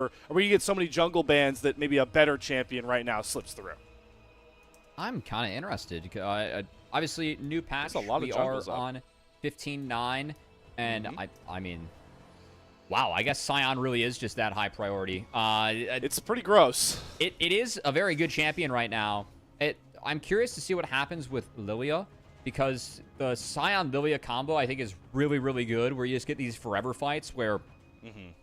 Or are we going to get so many jungle bans that maybe a better champion right now slips through? I'm kind of interested. Obviously, new patch. There's a lot of we jungles are up. on 15-9, and I mean, wow. I guess Sion really is just that high priority. It's pretty gross. It is a very good champion right now. I'm curious to see what happens with Lilia, because the Sion Lilia combo I think is really, really good. Where you just get these forever fights where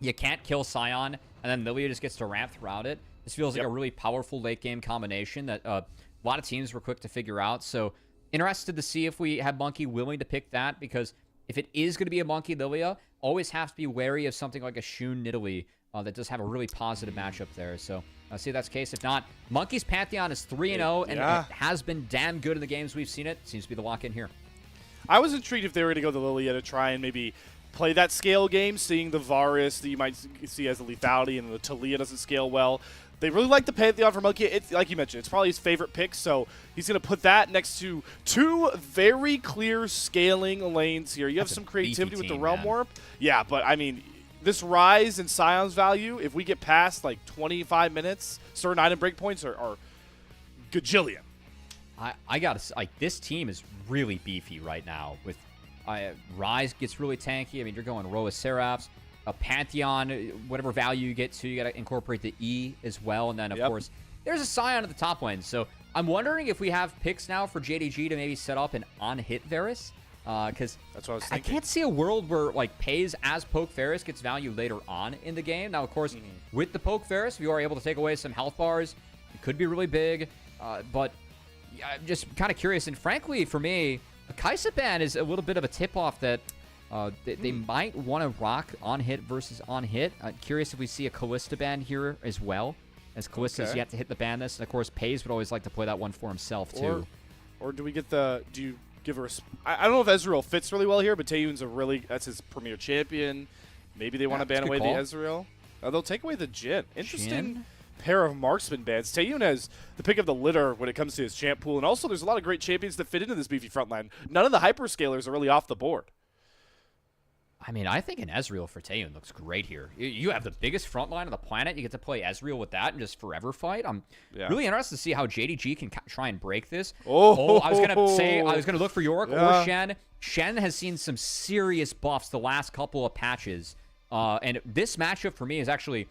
you can't kill Sion, and then Lilia just gets to ramp throughout it. This feels like a really powerful late game combination that a lot of teams were quick to figure out. So interested to see if we have Monki willing to pick that, because if it is going to be a Monki Lilia, always have to be wary of something like a Shun Nidalee that does have a really positive matchup there. So see if that's the case. If not, Monki's Pantheon is 3-0, and it has been damn good in the games we've seen it. Seems to be the lock-in here. I was intrigued if they were going to go the Lilia to try and maybe play that scale game, seeing the Varus that you might see as a lethality, and the Talia doesn't scale well. They really like the Pantheon for Monki. It's, like you mentioned, it's probably his favorite pick, so he's going to put that next to two very clear scaling lanes here. You have some creativity with the Realm Warp. Yeah, but I mean, this rise in Sion's value, if we get past like 25 minutes, certain item breakpoints are gajillion. I gotta say, like, this team is really beefy right now. With Rise gets really tanky. I mean, you're going Roa Seraphs. A Pantheon, whatever value you get to, you got to incorporate the E as well. And then, of course, there's a Sion at the top lane. So I'm wondering if we have picks now for JDG to maybe set up an on-hit Varus. Because that's what I was thinking. I can't see a world where, like, Peyz as Poke Varus gets value later on in the game. Now, of course, with the Poke Varus, if you are able to take away some health bars, it could be really big. But I'm just kind of curious. And frankly, for me, a Kaisa ban is a little bit of a tip-off that they might want to rock on-hit versus on-hit. Curious if we see a Kalista ban here as well, as Kalista's yet to hit the ban list. And, of course, Peyz would always like to play that one for himself, too. Or do we get the... Do you give a... I don't know if Ezreal fits really well here, but Taeyoon's that's his premier champion. Maybe they want to ban away the Ezreal. They'll take away the Jhin. Interesting pair of marksman bans. Taeyoon has the pick of the litter when it comes to his champ pool. And also, there's a lot of great champions that fit into this beefy frontline. None of the hyperscalers are really off the board. I mean, I think an Ezreal for Taeyoon looks great here. You have the biggest front line on the planet. You get to play Ezreal with that and just forever fight. I'm really interested to see how JDG can try and break this. I was going to say, I was going to look for Yorick or Shen. Shen has seen some serious buffs the last couple of patches. And this matchup for me is actually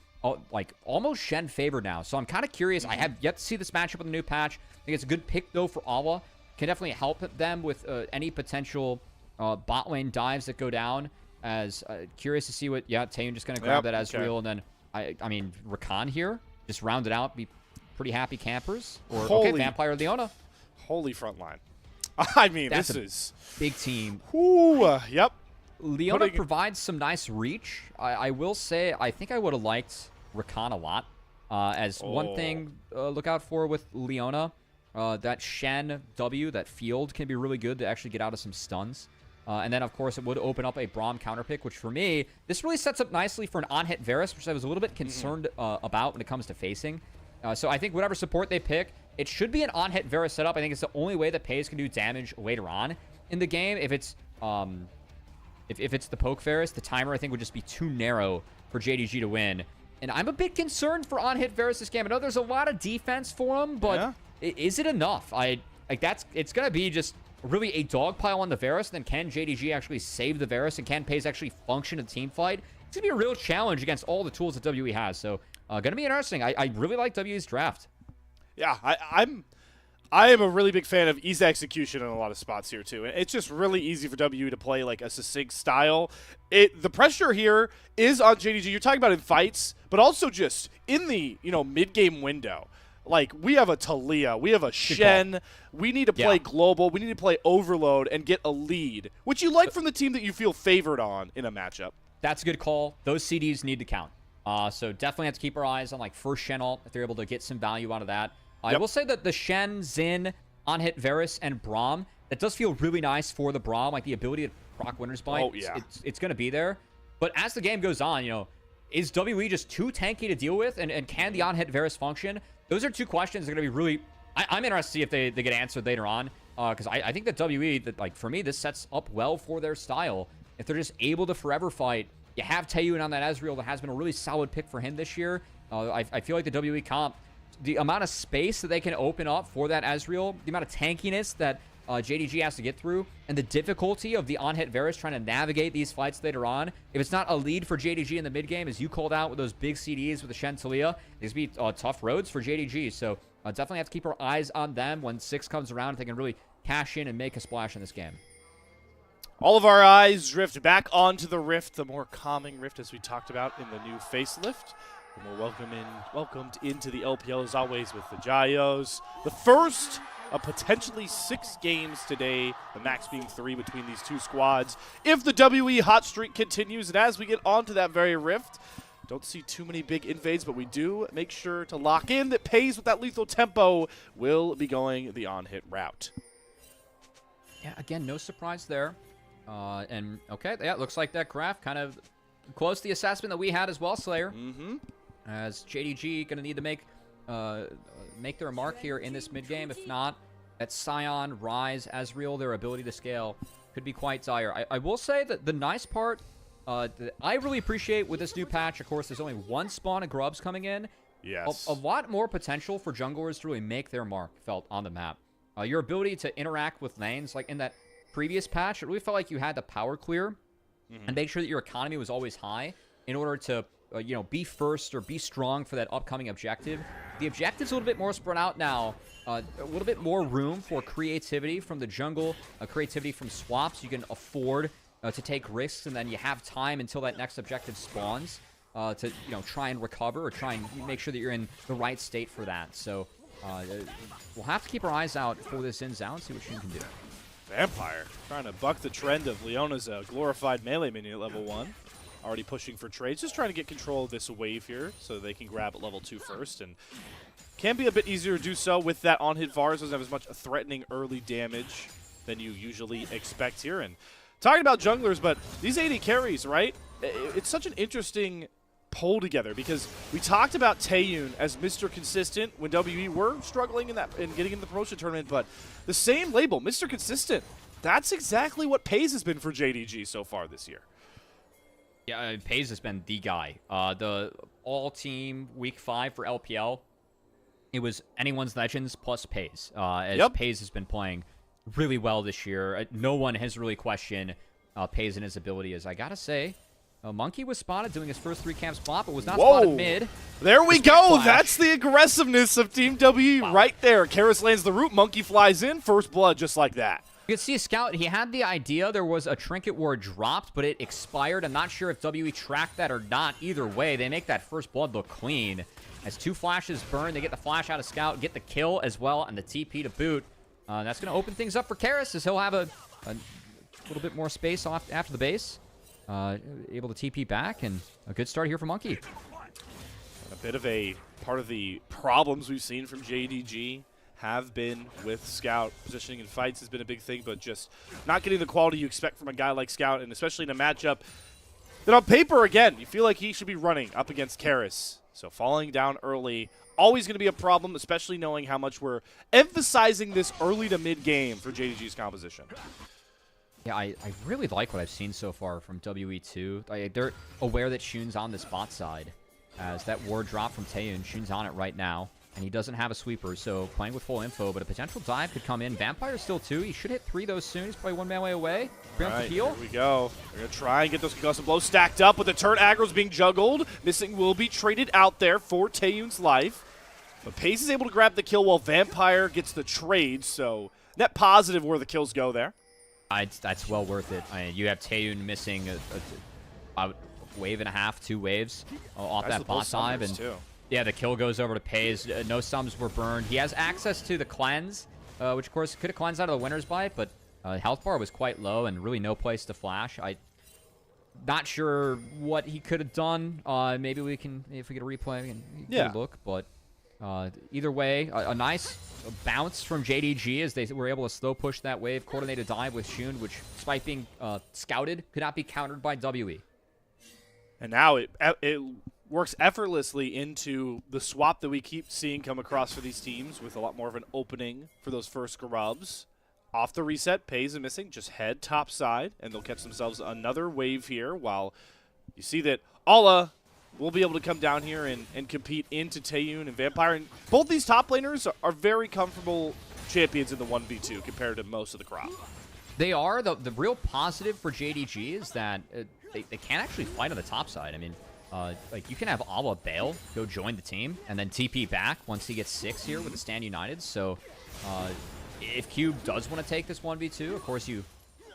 like almost Shen favored now. So I'm kind of curious. I have yet to see this matchup with the new patch. I think it's a good pick, though, for Awa. Can definitely help them with any potential bot lane dives that go down. As curious to see what Taeyoon just gonna grab that Ezreal, and then I mean Rakan here just round it out, be pretty happy campers, or Vampire Leona. Holy front line. I mean, that's this is big team. Ooh, yep. Leona provides some nice reach. I will say I think I would have liked Rakan a lot. As one thing look out for with Leona, that Shen W, that field can be really good to actually get out of some stuns. And then, of course, it would open up a Braum counterpick, which for me, this really sets up nicely for an on-hit Varus, which I was a little bit concerned about when it comes to facing. So I think whatever support they pick, it should be an on-hit Varus setup. I think it's the only way that Peyz can do damage later on in the game. If it's if it's the Poke Varus, the timer, I think, would just be too narrow for JDG to win. And I'm a bit concerned for on-hit Varus this game. I know there's a lot of defense for him, but is it enough? It's going to be just really a dog pile on the Varus, then can JDG actually save the Varus, and can Peyz actually function in a team fight? It's going to be a real challenge against all the tools that WE has, so going to be interesting. I really like WE's draft. Yeah, I am a really big fan of easy execution in a lot of spots here, too. And it's just really easy for WE to play like a succinct style. The pressure here is on JDG. You're talking about in fights, but also just in the mid-game window. Like, we have a Talia, we have a Shen, we need to play global, we need to play overload and get a lead, which you like from the team that you feel favored on in a matchup. That's a good call. Those CDs need to count. So definitely have to keep our eyes on, like, first Shen ult, if they're able to get some value out of that. I will say that the Shen, Xin, on-hit Varus, and Braum, that does feel really nice for the Braum, like the ability to proc Winter's Bite. It's going to be there. But as the game goes on, is WE just too tanky to deal with, and can the on-hit Varus function? Those are two questions that are going to be really... I'm interested to see if they get answered later on, because I think that WE, for me, this sets up well for their style. If they're just able to forever fight You have Taeyoon on that Ezreal that has been a really solid pick for him this year. I feel like the WE comp, the amount of space that they can open up for that Ezreal, the amount of tankiness that JDG has to get through, and the difficulty of the on-hit Varus trying to navigate these fights later on. If it's not a lead for JDG in the mid-game, as you called out with those big CDs with the Shen Talia, these be tough roads for JDG. So definitely have to keep our eyes on them when 6 comes around if they can really cash in and make a splash in this game. All of our eyes drift back onto the Rift, the more calming Rift as we talked about in the new facelift. And we're welcomed into the LPL as always with the Jayos. The first of potentially 6 games today, the max being 3 between these two squads. If the WE hot streak continues, and as we get onto that very Rift, don't see too many big invades, but we do make sure to lock in that Peyz with that lethal tempo will be going the on-hit route. Yeah, again, no surprise there. And okay, yeah, it looks like that graph kind of close to the assessment that we had as well, Slayer. As JDG going to need to make their mark here in this mid-game. If not, that Sion, Ryze, Ezreal, their ability to scale could be quite dire. I will say that the nice part that I really appreciate with this new patch, of course, there's only 1 spawn of grubs coming in. Yes. A lot more potential for junglers to really make their mark felt on the map. Your ability to interact with lanes, like in that previous patch, it really felt like you had to power clear and make sure that your economy was always high in order to be first or be strong for that upcoming objective. The objective's a little bit more spread out now. A little bit more room for creativity from the jungle, creativity from swaps. You can afford to take risks, and then you have time until that next objective spawns to try and recover or try and make sure that you're in the right state for that. So we'll have to keep our eyes out for this Xin and see what Shin can do. Vampire trying to buck the trend of Leona's glorified melee minion at level 1. Already pushing for trades, just trying to get control of this wave here so they can grab at level 2 first. And can be a bit easier to do so with that on-hit Varus. Doesn't have as much threatening early damage than you usually expect here. And talking about junglers, but these AD carries, right? It's such an interesting pull together because we talked about Taeyoon as Mr. Consistent when WE were struggling in getting in the promotion tournament, but the same label, Mr. Consistent, that's exactly what Peyz has been for JDG so far this year. Yeah, Peyz has been the guy. The all-team Week 5 for LPL, it was anyone's Legends plus Peyz. As Peyz has been playing really well this year. No one has really questioned Peyz and his ability. As I gotta say, Monki was spotted doing his first 3 camp spot, but was not spotted mid. There we go. That's the aggressiveness of Team WE right there. Karis lands the root. Monki flies in. First blood just like that. You can see a scout. He had the idea. There was a trinket ward dropped, but it expired. I'm not sure if WE tracked that or not. Either way, they make that first blood look clean. As 2 flashes burn, they get the flash out of scout, get the kill as well, and the TP to boot. That's going to open things up for Karis as he'll have a little bit more space off after the base. Able to TP back, and a good start here for Monki. A bit of a part of the problems we've seen from JDG have been with Scout. Positioning in fights has been a big thing, but just not getting the quality you expect from a guy like Scout, and especially in a matchup that on paper, again, you feel like he should be running up against Karis. So falling down early, always going to be a problem, especially knowing how much we're emphasizing this early to mid-game for JDG's composition. Yeah, I really like what I've seen so far from WE2. They're aware that Shun's on this bot side. As that ward drop from Taeyoon, Shun's on it right now. And he doesn't have a sweeper, so playing with full info, but a potential dive could come in. Vampire still 2. He should hit 3 those soon. He's probably 1 man way away. Right, here we go. We're going to try and get those concussive blows stacked up with the turn aggro's being juggled. Missing will be traded out there for Taeyoon's life. But Peyz is able to grab the kill while Vampire gets the trade, so net positive where the kills go there. That's well worth it. You have Taeyoon missing about a wave and a half, 2 waves off that bot dive. And yeah, the kill goes over to Peyz. No sums were burned. He has access to the cleanse, which of course could have cleansed out of the winner's bite, but health bar was quite low and really no place to flash. Not sure what he could have done. Maybe we can, if we get a replay, and get a look. But either way, a nice bounce from JDG as they were able to slow push that wave. Coordinated dive with Shun, which, despite being scouted, could not be countered by WE. And now it works effortlessly into the swap that we keep seeing come across for these teams, with a lot more of an opening for those first grubs. Off the reset, Peyz and missing, just head top side, and they'll catch themselves another wave here while you see that Alla will be able to come down here and compete into Taeyoon and Vampire. And both these top laners are very comfortable champions in the 1v2 compared to most of the crop. They are. The real positive for JDG is that they can actually fight on the top side. I mean, like, you can have Alla bail, go join the team, and then TP back once he gets 6 here with the Stand United. So if Cube does want to take this 1v2, of course you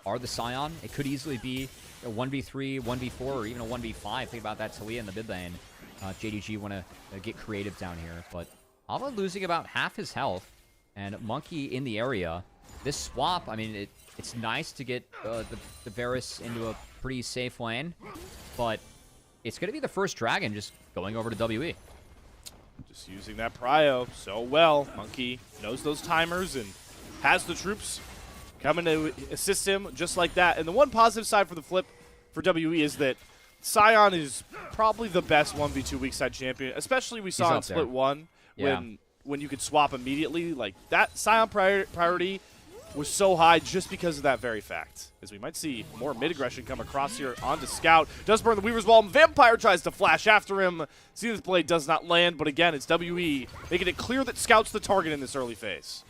are the Scion. It could easily be a 1v3, 1v4, or even a 1v5. Think about that Talia in the mid lane. JDG want to get creative down here. But Alla losing about half his health, and Monki in the area. This swap, I mean, it's nice to get the Varus into a pretty safe lane, but it's going to be the first dragon just going over to WE. Just using that prio so well. Monki knows those timers and has the troops coming to assist him just like that. And the one positive side for the flip for WE is that Scion is probably the best 1v2 weak side champion, especially we saw in Split 1 when you could swap immediately. Like, that Scion priority was so high just because of that very fact. As we might see more mid-aggression come across here onto Scout. Does burn the Weaver's Wall. Vampire tries to flash after him. Zenith's Blade does not land, but again, it's WE making it clear that Scout's the target in this early phase.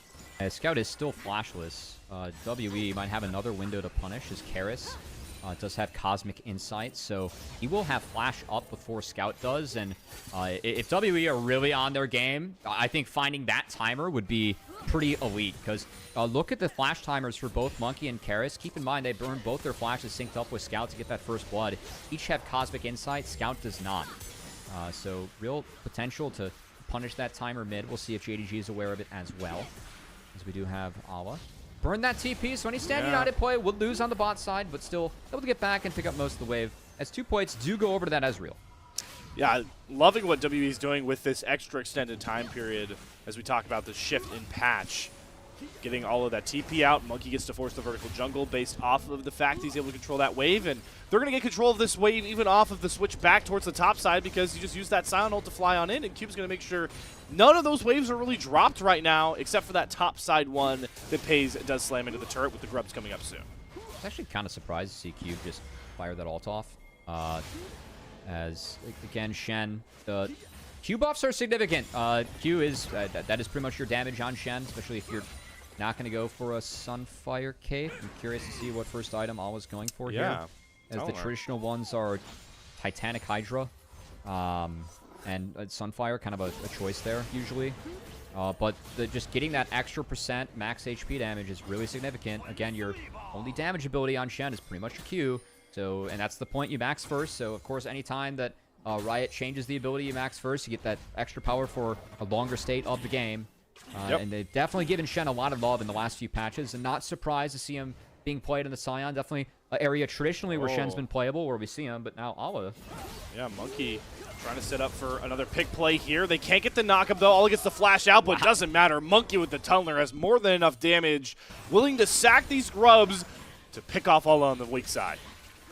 Scout is still flashless. WE might have another window to punish as Karis does have Cosmic Insight, so he will have flash up before Scout does. And if WE are really on their game, I think finding that timer would be pretty elite, because look at the flash timers for both Monki and Karis. Keep in mind they burned both their flashes synced up with Scout to get that first blood. Each have Cosmic Insight. Scout does not. So real potential to punish that timer mid. We'll see if JDG is aware of it as well, as we do have Alla. Burn that TP, so any Stand United play would lose on the bot side, but still able to get back and pick up most of the wave, as 2 points do go over to that Ezreal. Yeah, loving what WE is doing with this extra extended time period as we talk about the shift in patch. Getting all of that TP out. Monki gets to force the vertical jungle based off of the fact he's able to control that wave, and they're going to get control of this wave even off of the switch back towards the top side because you just use that Scion ult to fly on in, and Cube's going to make sure none of those waves are really dropped right now except for that top side one that Peyz does slam into the turret with the grubs coming up soon. I was actually kind of surprised to see Cube just fire that ult off. As, again, Shen, the Q buffs are significant. Q is, that is pretty much your damage on Shen, especially if you're not going to go for a Sunfire Cape. I'm curious to see what first item Alla's going for here. As the traditional ones are Titanic Hydra and Sunfire, kind of a choice there, usually. But just getting that extra % max HP damage is really significant. Again, your only damage ability on Shen is pretty much your Q. So, and that's the point you max first. So, of course, anytime that Riot changes the ability you max first, you get that extra power for a longer state of the game. And they've definitely given Shen a lot of love in the last few patches, and not surprised to see him being played in the Scion. Definitely an area traditionally where Shen's been playable, where we see him, but now Alla. Yeah, Monki trying to set up for another pick play here. They can't get the knockup, though. Alla gets the flash out, but it doesn't matter. Monki with the Tunneler has more than enough damage, willing to sack these grubs to pick off Alla on the weak side.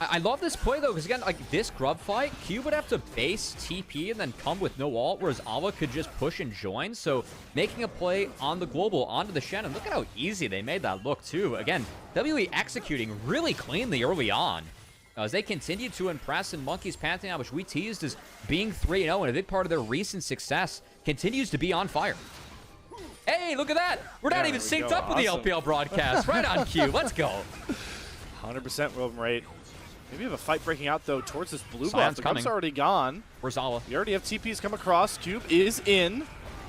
I love this play, though, because, again, like, this grub fight, Cube would have to base TP and then come with no ult, whereas Alla could just push and join. So making a play on the global, onto the Shen, and look at how easy they made that look, too. Again, WE executing really cleanly early on as they continue to impress, and Monki's Pantheon, which we teased as being 3-0 and a big part of their recent success, continues to be on fire. Hey, look at that! We're not even synced up with the LPL broadcast. Right on cue. Let's go. 100% roam rate. Maybe we have a fight breaking out, though, towards this blue buff. The coming. Grub's already gone. Where's Alla? You already have TPs come across. Cube is in.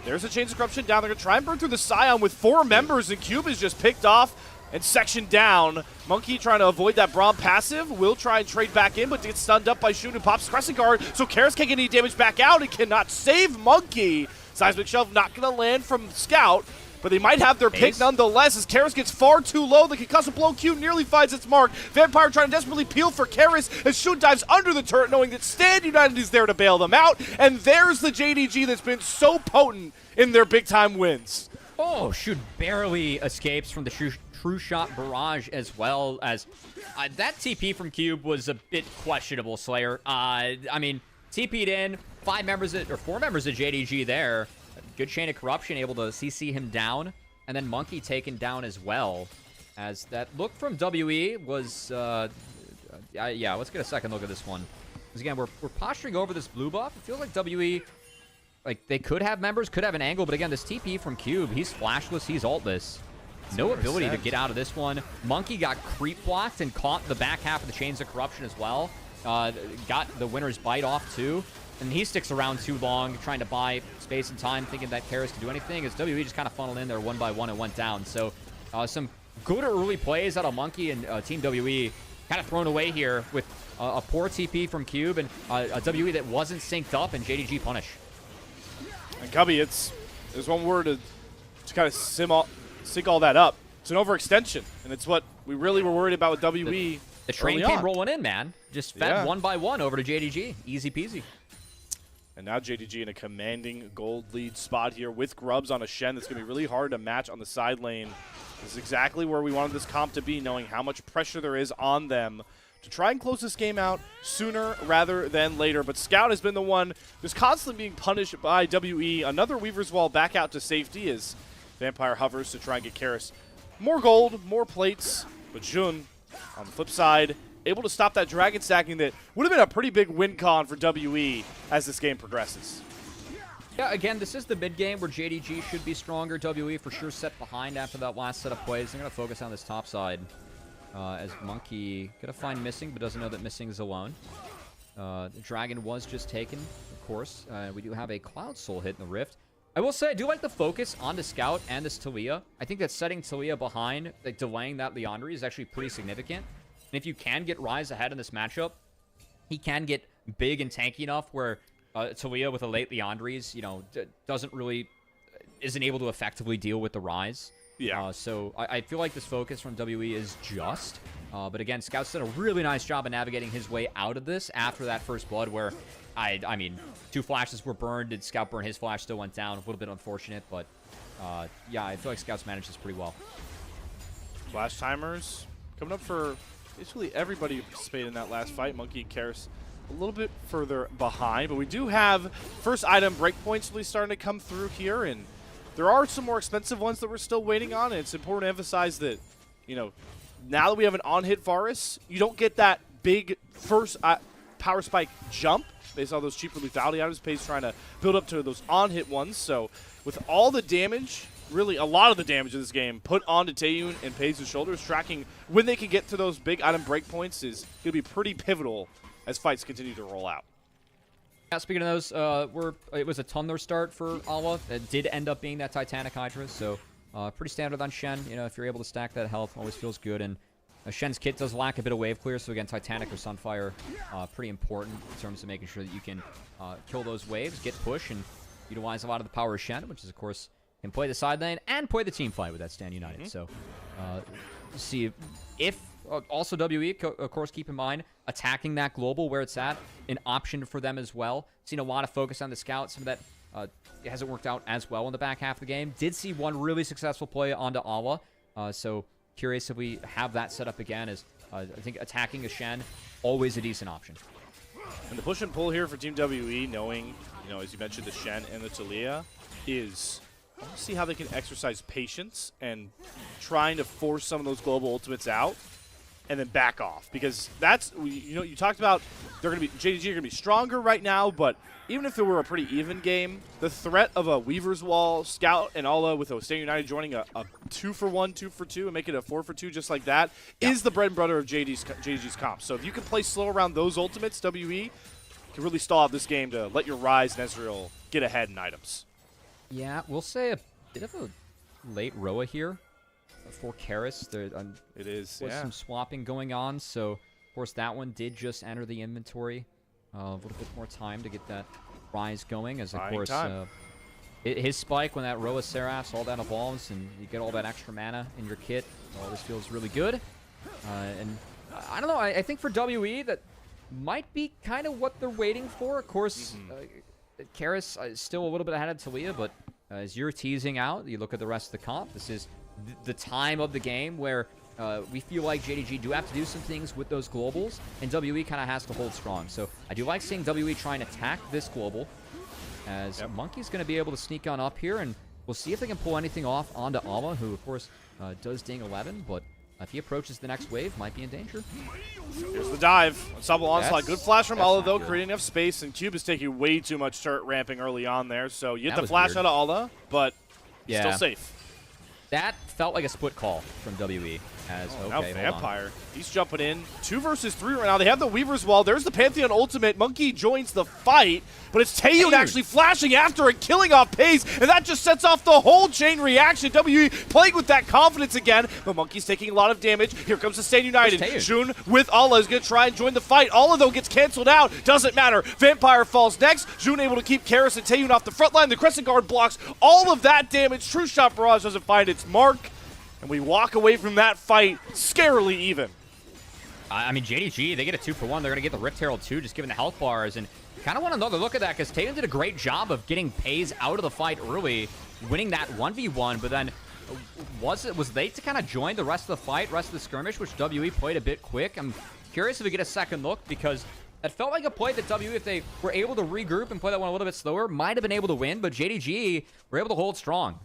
There's a Chains of Corruption down. They're going to try and burn through the Scion with 4 members, and Cube is just picked off and sectioned down. Monki trying to avoid that Braum passive. Will try and trade back in, but gets stunned up by Shun, who pops Crescent Guard, so Karis can't get any damage back out and cannot save Monki. Seismic Shelf not going to land from Scout, but they might have their pick nonetheless as Karis gets far too low. The concussive blow Q nearly finds its mark. Vampire trying to desperately peel for Karis as Shun dives under the turret, knowing that Stand United is there to bail them out. And there's the JDG that's been so potent in their big-time wins. Oh, Shun barely escapes from the True Shot barrage, as well as that TP from Cube was a bit questionable, Slayer. I mean, TP'd in, 4 members of JDG there. Good chain of corruption, able to CC him down, and then Monki taken down as well. As that look from WE was, yeah, let's get a second look at this one. Because again, we're posturing over this blue buff. It feels like WE, like they could have members, could have an angle, but again, this TP from Cube, he's flashless, he's ultless. No ability to get out of this one. Monki got creep blocked and caught the back half of the Chains of Corruption as well. Got the winner's bite off too. And he sticks around too long, trying to buy space and time, thinking that Karis can do anything, as WE just kind of funneled in there one by one and went down. So some good early plays out of Monki and Team WE kind of thrown away here with a poor TP from Cube and a WE that wasn't synced up and JDG punish. And Cubby, there's one word to kind of sync all that up. It's an overextension, and it's what we really were worried about with WE. The train came rolling in, man. Just fed one by one over to JDG. Easy peasy. And now JDG in a commanding gold lead spot here with Grubs on a Shen that's going to be really hard to match on the side lane. This is exactly where we wanted this comp to be, knowing how much pressure there is on them to try and close this game out sooner rather than later. But Scout has been the one who's constantly being punished by WE. Another Weaver's Wall back out to safety as Vampire hovers to try and get Karis more gold, more plates. But Jun, on the flip side, able to stop that dragon stacking that would have been a pretty big win con for WE as this game progresses. Yeah, again, this is the mid game where JDG should be stronger. WE for sure set behind after that last set of plays. They're going to focus on this top side as Monki going to find Missing, but doesn't know that Missing is alone. The dragon was just taken, of course. We do have a Cloud Soul hit in the Rift. I will say, I do like the focus on the Scout and this Talia. I think that setting Talia behind, like delaying that Leandri is actually pretty significant. And if you can get Rise ahead in this matchup, he can get big and tanky enough where Talia with a late Leandri's, you know, isn't able to effectively deal with the Rise. Yeah. So I feel like this focus from WE is just. But again, Scout's done a really nice job of navigating his way out of this after that first blood where, I mean, 2 flashes were burned. Did Scout burn his flash? Still went down. A little bit unfortunate, but yeah, I feel like Scout's managed this pretty well. Flash timers coming up for basically everybody who participated in that last fight. Monki and Karis a little bit further behind, but we do have first item breakpoints really starting to come through here, and there are some more expensive ones that we're still waiting on, and it's important to emphasize that, you know, now that we have an on-hit Varus, you don't get that big first power spike jump based on those cheaper lethality items. Peyz trying to build up to those on-hit ones, so with all the damage, really a lot of the damage of this game put onto Taeyoon and Peyz's shoulders, tracking when they can get to those big item breakpoints is going to be pretty pivotal as fights continue to roll out. Yeah, speaking of those, it was a Tumbler start for Awa. It did end up being that Titanic Hydra, so pretty standard on Shen. You know, if you're able to stack that health, always feels good. And Shen's kit does lack a bit of wave clear, so again, Titanic or Sunfire, pretty important in terms of making sure that you can kill those waves, get push, and utilize a lot of the power of Shen, which is, of course, can play the side lane and play the team fight with that Stand United. So, see if also WE, of course, keep in mind attacking that global where it's at, an option for them as well. Seen a lot of focus on the Scout. Some of that it hasn't worked out as well in the back half of the game. Did see one really successful play onto Awa. So curious if we have that set up again. As I think attacking a Shen, always a decent option. And the push and pull here for Team WE, knowing, you know, as you mentioned, the Shen and the Talia, is see how they can exercise patience and trying to force some of those global ultimates out and then back off, because that's, you know, you talked about they're going to be, JDG are going to be stronger right now, but even if it were a pretty even game, the threat of a Weaver's Wall, Scout, and Ala with Stand United joining a 2-for-1, 2-for-2, and make it a 4-for-2 just like that is the bread and butter of JDG's comp. So if you can play slow around those ultimates, WE can really stall out this game to let your Rise and Ezreal get ahead in items. Yeah, we'll say a bit of a late Roa here for Karis. It is, was some swapping going on, so of course that one did just enter the inventory. A little bit more time to get that Rise going, as of course his spike when that Roa Seraphs, all that evolves, and you get all that extra mana in your kit. All this feels really good. And I don't know, I think for WE that might be kind of what they're waiting for. Of course, Karis is still a little bit ahead of Talia, but as you're teasing out, you look at the rest of the comp, this is the time of the game where we feel like JDG do have to do some things with those globals, and WE kind of has to hold strong. So I do like seeing WE try and attack this global, as Monki's going to be able to sneak on up here, and we'll see if they can pull anything off onto Alma, who, of course, does ding 11, but If he approaches the next wave, might be in danger. Here's the dive. Ensemble onslaught. Good flash from that's Ala, not though, good. creating enough space, and Cube is taking way too much turret ramping early on there. So you get That the was flash weird. out of Ala, but he's Yeah. still safe. That felt like a split call from WE. As Now okay, hold on. Vampire. He's jumping in. 2 versus 3 right now. They have the Weaver's Wall. There's the Pantheon ultimate. Monki joins the fight, but it's Taeyoon actually flashing after and killing off Peyz, and that just sets off the whole chain reaction. WE playing with that confidence again, but Monki's taking a lot of damage. Here comes the Stand United. Jun with Ala is going to try and join the fight. Ala, though, gets canceled out. Doesn't matter. Vampire falls next. Jun able to keep Karis and Taeyoon off the front line. The Crescent Guard blocks all of that damage. True Shot Barrage doesn't find its mark. And we walk away from that fight scarily even. I mean, JDG, they get a 2-for-1. They're going to get the Rift Herald too, just given the health bars. And kind of want another look at that, because Taeyoon did a great job of getting Peyz out of the fight early, winning that 1v1, but then was late to kind of join the rest of the fight, rest of the skirmish, which WE played a bit quick. I'm curious if we get a second look, because that felt like a play that WE, if they were able to regroup and play that one a little bit slower, might have been able to win, but JDG were able to hold strong.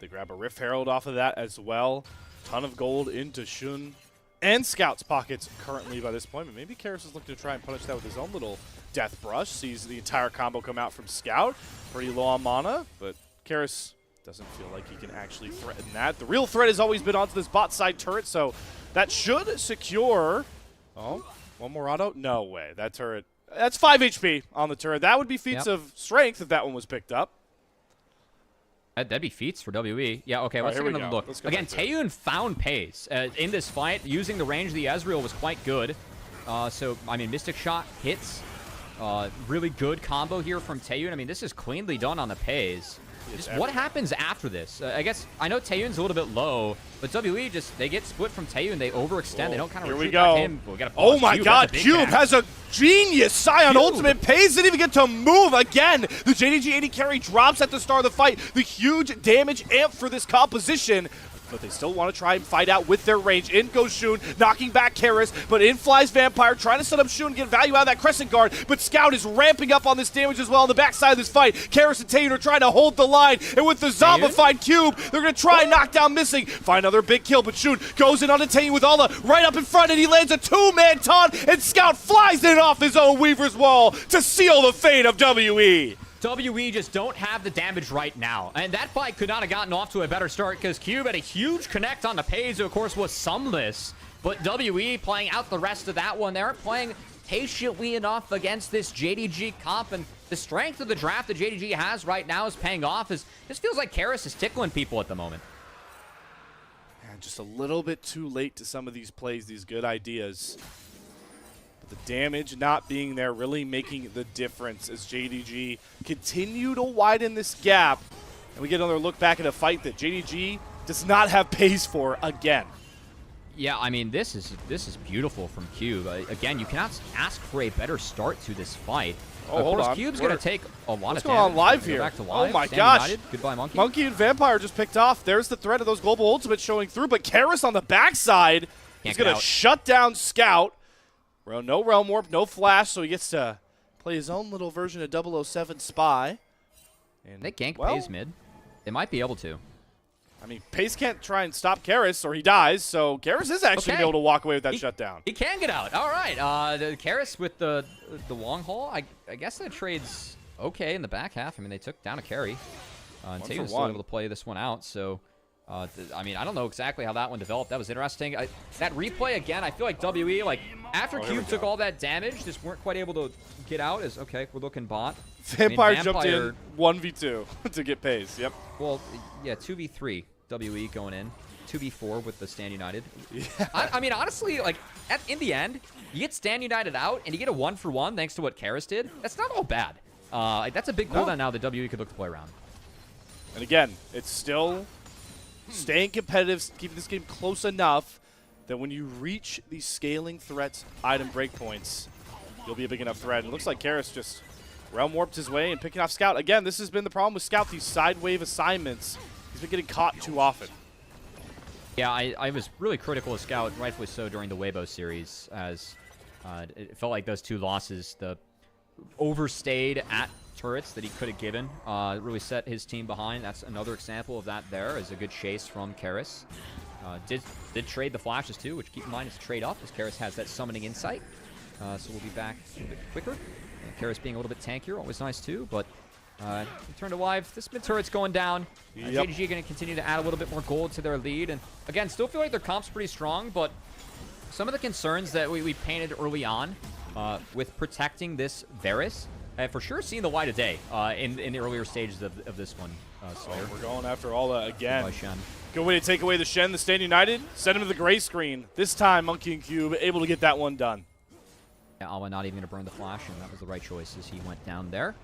They grab a Rift Herald off of that as well. Ton of gold into Shun and Scout's pockets currently by this point. But maybe Karis is looking to try and punish that with his own little death brush. Sees the entire combo come out from Scout. Pretty low on mana, but Karis doesn't feel like he can actually threaten that. The real threat has always been onto this bot side turret, so that should secure... Oh, one more auto? No way. That turret... That's 5 HP on the turret. That would be feats of strength if that one was picked up. That'd be feats for WE. Yeah, okay, let's Here take we another go. look. Let's go Again, back to it. Taeyoon found Peyz in this fight. Using the range of the Ezreal was quite good. So, I mean, Mystic Shot hits. Really good combo here from Taeyoon. I mean, this is cleanly done on the Peyz. Just what happens after this? I guess, I know Taeyoon's a little bit low, but WE just, they get split from Taeyoon. They overextend. Whoa. They don't kind of Here we retreat back go. in. We gotta Oh pause. my god, Cube has a genius Scion ultimate. Peyz didn't even get to move again. The JDG 80 carry drops at the start of the fight. The huge damage amp for this composition. But they still want to try and fight out with their range. In goes Shun, knocking back Karis, but in flies Vampire, trying to set up Shun, get value out of that Crescent Guard, but Scout is ramping up on this damage as well on the backside of this fight. Karis and Taeyoon are trying to hold the line, and with the zombified Cube, they're going to try and knock down Missing. Find another big kill, but Shun goes in on Taeyoon with Ala right up in front, and he lands a 2-man taunt, and Scout flies it off his own Weaver's Wall to seal the fate of WE. WE just don't have the damage right now. And that fight could not have gotten off to a better start, because Cube had a huge connect on the Peyz, who of course was sumless. But WE playing out the rest of that one. They aren't playing patiently enough against this JDG comp, and the strength of the draft that JDG has right now is paying off. This feels like Karis is tickling people at the moment. And just a little bit too late to some of these plays, these good ideas. The damage not being there really making the difference as JDG continue to widen this gap. And we get another look back at a fight that JDG does not have Peyz for again. Yeah, I mean, this is beautiful from Cube. Again, you cannot ask for a better start to this fight. Oh, of hold course, on. Cube's going to take a lot of What's damage. going on live Go here? back to live. Oh my Stand gosh. United. Goodbye, Monki. Monki and Vampire just picked off. There's the threat of those global ultimates showing through, but Karis on the backside is going to shut down Scout. Well, no Realm Warp, no Flash, so he gets to play his own little version of 007 Spy. And They gank Peyz mid. They might be able to. I mean, Peyz can't try and stop Karis, or he dies, so Karis is actually able to walk away with that shutdown. He can get out. All right. The Karis with the long haul, I guess that trade's okay in the back half. I mean, they took down a carry. And Taeyoon's still able to play this one out, so... I mean, I don't know exactly how that one developed. That was interesting. That replay, again, I feel like WE, like, after Cube took all that damage, just weren't quite able to get out. Okay, we're looking bot. Vampire jumped in 1v2 to get Peyz, yep. Well, yeah, 2v3, WE going in. 2v4 with the Stand United. Yeah. I mean, honestly, like, in the end, you get Stand United out, and you get a 1-for-1 thanks to what Karis did. That's not all bad. That's a big cooldown now that WE could look to play around. And again, it's still... staying competitive, keeping this game close enough that when you reach these scaling threats, item breakpoints, you'll be a big enough threat. And it looks like Karis just realm warped his way and picking off Scout. Again, this has been the problem with Scout, these side wave assignments. He's been getting caught too often. Yeah, I was really critical of Scout, rightfully so, during the Weibo series, as it felt like those two losses, the overstayed at turrets that he could have given, really set his team behind. That's another example of that there, is a good chase from Karis. Did trade the flashes too, which keep in mind is trade up as Karis has that summoning insight. So we'll be back a bit quicker. Karis being a little bit tankier, always nice too, but return to live. This mid turret's going down. JDG going to continue to add a little bit more gold to their lead. And again, still feel like their comp's pretty strong, but some of the concerns that we painted early on with protecting this Varus, I have for sure seen the light of day in the earlier stages of this one. Slayer. We're going after Ala again. Shen. Good way to take away the Shen, the Stand United. Send him to the gray screen. This time, Monki and Cube able to get that one done. Yeah, Alma not even going to burn the flash, and that was the right choice as he went down there.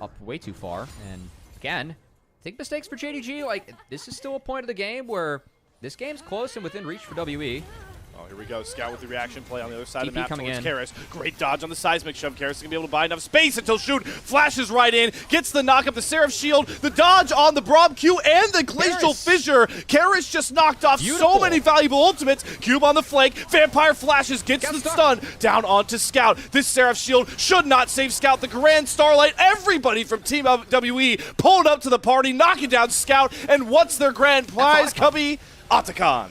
Up way too far. And again, I think mistakes for JDG. Like, this is still a point of the game where this game's close and within reach for WE. Oh, here we go. Scout with the reaction play on the other side TP of the map coming towards in. Karis. Great dodge on the seismic shove. Karis is going to be able to buy enough space until Shoot flashes right in. Gets the knock up the Seraph shield. The dodge on the Braum Q and the Glacial Fissure. Karis just knocked off so many valuable ultimates. Cube on the flank. Vampire flashes. Gets the stun. Down onto Scout. This Seraph shield should not save Scout. The Grand Starlight. Everybody from Team WE pulled up to the party. Knocking down Scout. And what's their grand prize, Cubby? Otacon.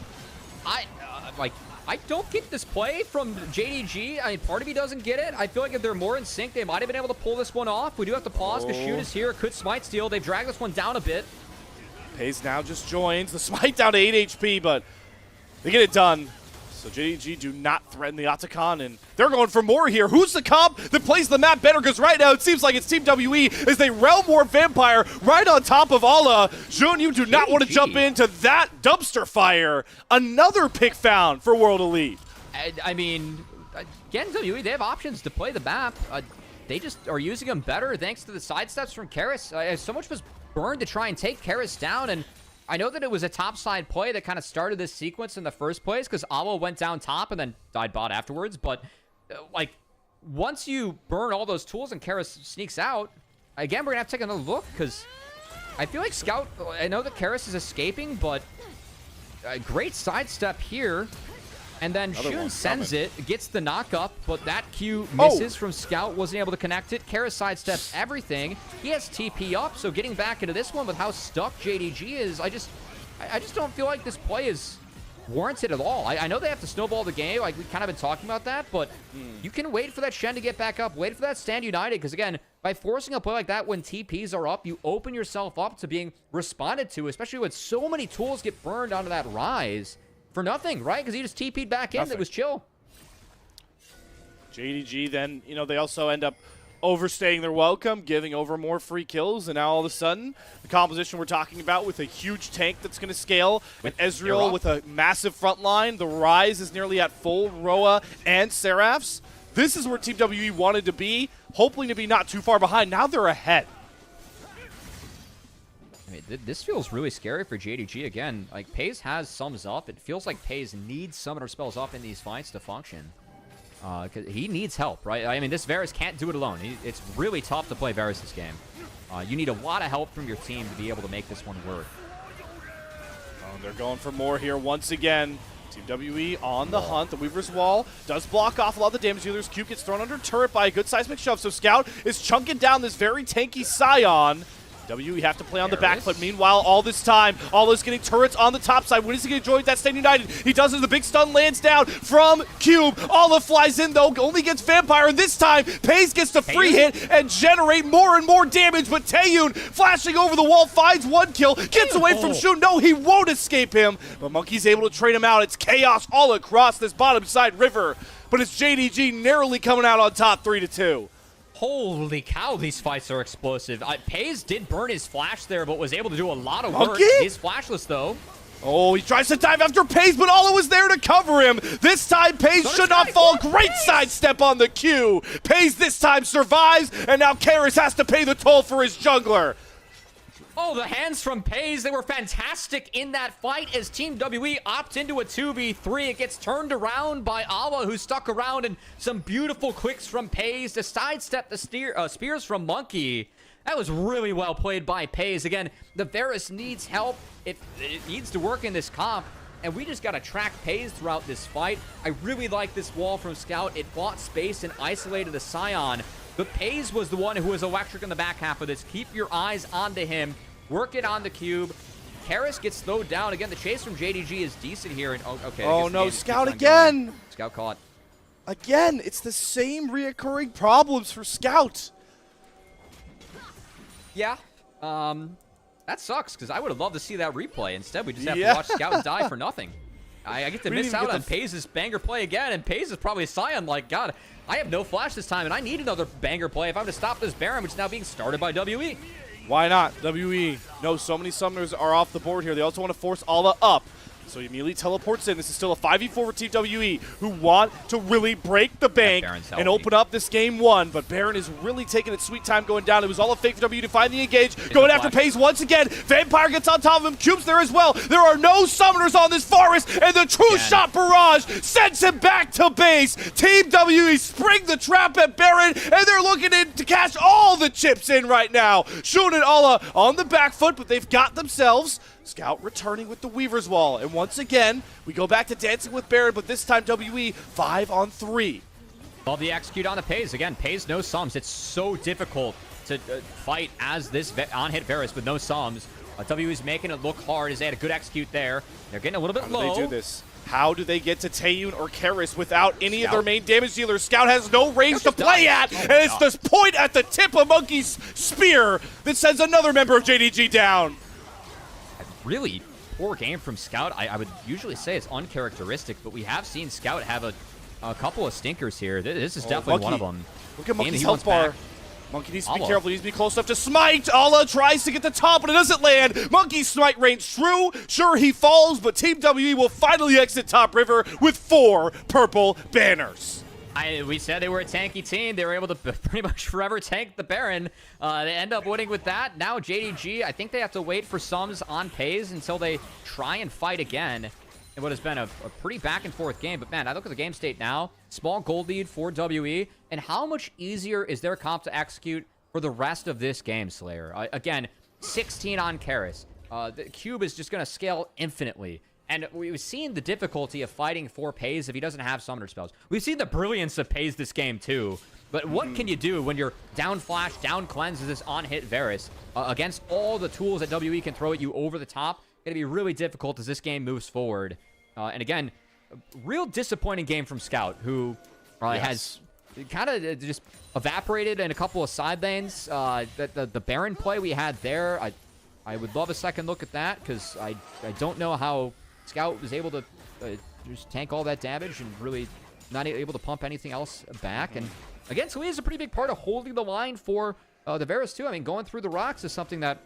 I don't get this play from JDG. I mean, part of me doesn't get it. I feel like if they're more in sync, they might have been able to pull this one off. We do have to pause because Shoot is here. Could smite steal. They've dragged this one down a bit. Peyz now just joins. The smite down to 8 HP, but they get it done. So JDG do not threaten the Otacon, and they're going for more here. Who's the comp that plays the map better? Because right now it seems like it's Team WE as they Realm War Vampire right on top of Ala. Jun, you do not want to jump into that dumpster fire. Another pick found for World Elite. I mean, again, WE, they have options to play the map. They just are using them better thanks to the sidesteps from Karis. So much was burned to try and take Karis down, and I know that it was a topside play that kind of started this sequence in the first place because Awa went down top and then died bot afterwards. But, like, once you burn all those tools and Karis sneaks out, again, we're going to have to take another look because I feel like Scout, I know that Karis is escaping, but a great sidestep here. And then Shun sends it, gets the knock up, but that Q misses from Scout, wasn't able to connect it. Karis sidesteps everything. He has TP up, so getting back into this one with how stuck JDG is, I just don't feel like this play is warranted at all. I know they have to snowball the game, like we kind of been talking about that, but you can wait for that Shen to get back up, wait for that Stand United, because again, by forcing a play like that when TPs are up, you open yourself up to being responded to, especially when so many tools get burned onto that Rise. For nothing, right? Because he just TP'd back in. It was chill. JDG then, you know, they also end up overstaying their welcome, giving over more free kills, and now all of a sudden, the composition we're talking about with a huge tank that's going to scale, with Ezreal with a massive front line, the Rise is nearly at full, Roa and Seraphs. This is where Team WE wanted to be, hoping to be not too far behind. Now they're ahead. I mean, this feels really scary for JDG again. Like, Peyz has sums up. It feels like Peyz needs summoner spells up in these fights to function. Because he needs help, right? I mean, this Varus can't do it alone. It's really tough to play Varus this game. You need a lot of help from your team to be able to make this one work. Oh, they're going for more here once again. Team WE on the hunt. The Weaver's Wall does block off a lot of the damage dealers. Cube gets thrown under turret by a good seismic shove. So Scout is chunking down this very tanky Scion. WE have to play on the back foot. Meanwhile, all this time, Ala's getting turrets on the top side. When is he going to join that Stand United? He does as the big stun lands down from Cube. Ala flies in, though, only gets Vampire. And this time, Peyz gets the free hit and generate more and more damage. But Taeyoon, flashing over the wall, finds one kill, gets away from Shun. No, he won't escape him. But Monkey's able to trade him out. It's chaos all across this bottom side river. But it's JDG narrowly coming out on top 3-2. Holy cow, these fights are explosive. Peyz did burn his flash there, but was able to do a lot of work. He's flashless, though. Oh, he tries to dive after Peyz, but Ala was there to cover him. This time, Peyz should not fall. Great sidestep on the Q. Peyz this time survives, and now Karis has to pay the toll for his jungler. Oh, the hands from Peyz, they were fantastic in that fight as Team WE opt into a 2v3. It gets turned around by Awa, who stuck around, and some beautiful clicks from Peyz to sidestep the spears from Monki. That was really well played by Peyz. Again, the Varus needs help. It needs to work in this comp, and we just got to track Peyz throughout this fight. I really like this wall from Scout. It bought space and isolated the Scion. But Peyz was the one who was electric in the back half of this. Keep your eyes onto him. Work it on the Cube. Karis gets slowed down. Again, the chase from JDG is decent here. And, okay. Oh, no. Scout again. Going. Scout caught. Again, it's the same reoccurring problems for Scout. Yeah. That sucks, because I would have loved to see that replay. Instead, we just have to watch Scout die for nothing. I get to miss out on Peyz's banger play again, and Peyz is probably a Scion like, God, I have no flash this time, and I need another banger play if I'm to stop this Baron, which is now being started by WE. Why not? WE. No, so many summoners are off the board here. They also want to force Ala up. So he immediately teleports in. This is still a 5v4 for Team WE, who want to really break the bank and open up this game one. But Baron is really taking its sweet time going down. It was all a fake for WE to find the engage. Going after Peyz once again. Vampire gets on top of him. Cube's there as well. There are no summoners on this forest, and the true shot barrage sends him back to base. Team WE spring the trap at Baron, and they're looking in to cash all the chips in right now. Shun and Ala on the back foot, but they've got themselves Scout returning with the Weaver's Wall. And once again, we go back to dancing with Baron, but this time WE 5-on-3. Love the execute on the Peyz. Again, Peyz no sums. It's so difficult to fight as this on-hit Varus with no sums. WE's making it look hard as they had a good execute there. They're getting a little bit low. How do they do this? How do they get to Taeyoon or Karis without any of their main damage dealers? Scout has no range to play at, and it's this point at the tip of Monki's spear that sends another member of JDG down. Really poor game from Scout. I would usually say it's uncharacteristic, but we have seen Scout have a couple of stinkers here. This is definitely one of them. Look at Monki's health bar. Monki needs to be careful. He needs to be close enough to smite. Ala tries to get the top, but it doesn't land. Monki's smite range true. Sure, he falls, but Team WE will finally exit top river with 4 purple banners. We said they were a tanky team. They were able to pretty much forever tank the Baron. They end up winning with that. Now JDG, I think they have to wait for sums on Peyz until they try and fight again in what has been a pretty back-and-forth game. But, man, I look at the game state now. Small gold lead for WE. And how much easier is their comp to execute for the rest of this game, Slayer? Again, 16 on Karis. The Cube is just going to scale infinitely. And we've seen the difficulty of fighting for Peyz if he doesn't have summoner spells. We've seen the brilliance of Peyz this game, too. But what can you do when you're down flash, down cleanse as this on-hit Varus against all the tools that WE can throw at you over the top? Going to be really difficult as this game moves forward. And again, a real disappointing game from Scout, who has kind of just evaporated in a couple of side lanes. The Baron play we had there, I would love a second look at that, because I don't know how Scout was able to just tank all that damage and really not able to pump anything else back. And again, Taeyoon is a pretty big part of holding the line for the Varus too. I mean, going through the rocks is something that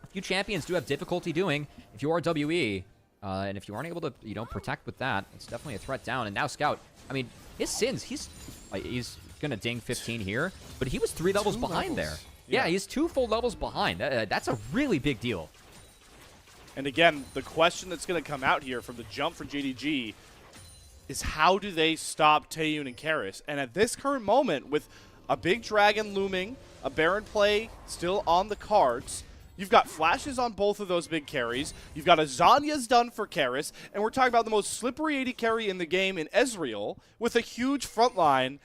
a few champions do have difficulty doing if you are WE. And if you aren't able to, protect with that, it's definitely a threat down. And now Scout, I mean, his sins, he's going to ding 15 here, but he was 3 levels behind there. Yeah, he's 2 full levels behind. That's a really big deal. And again, the question that's going to come out here from the jump for JDG is how do they stop Taeyoon and Karis? And at this current moment, with a big dragon looming, a Baron play still on the cards, you've got flashes on both of those big carries. You've got a Zanya's done for Karis, and we're talking about the most slippery AD carry in the game in Ezreal with a huge front line.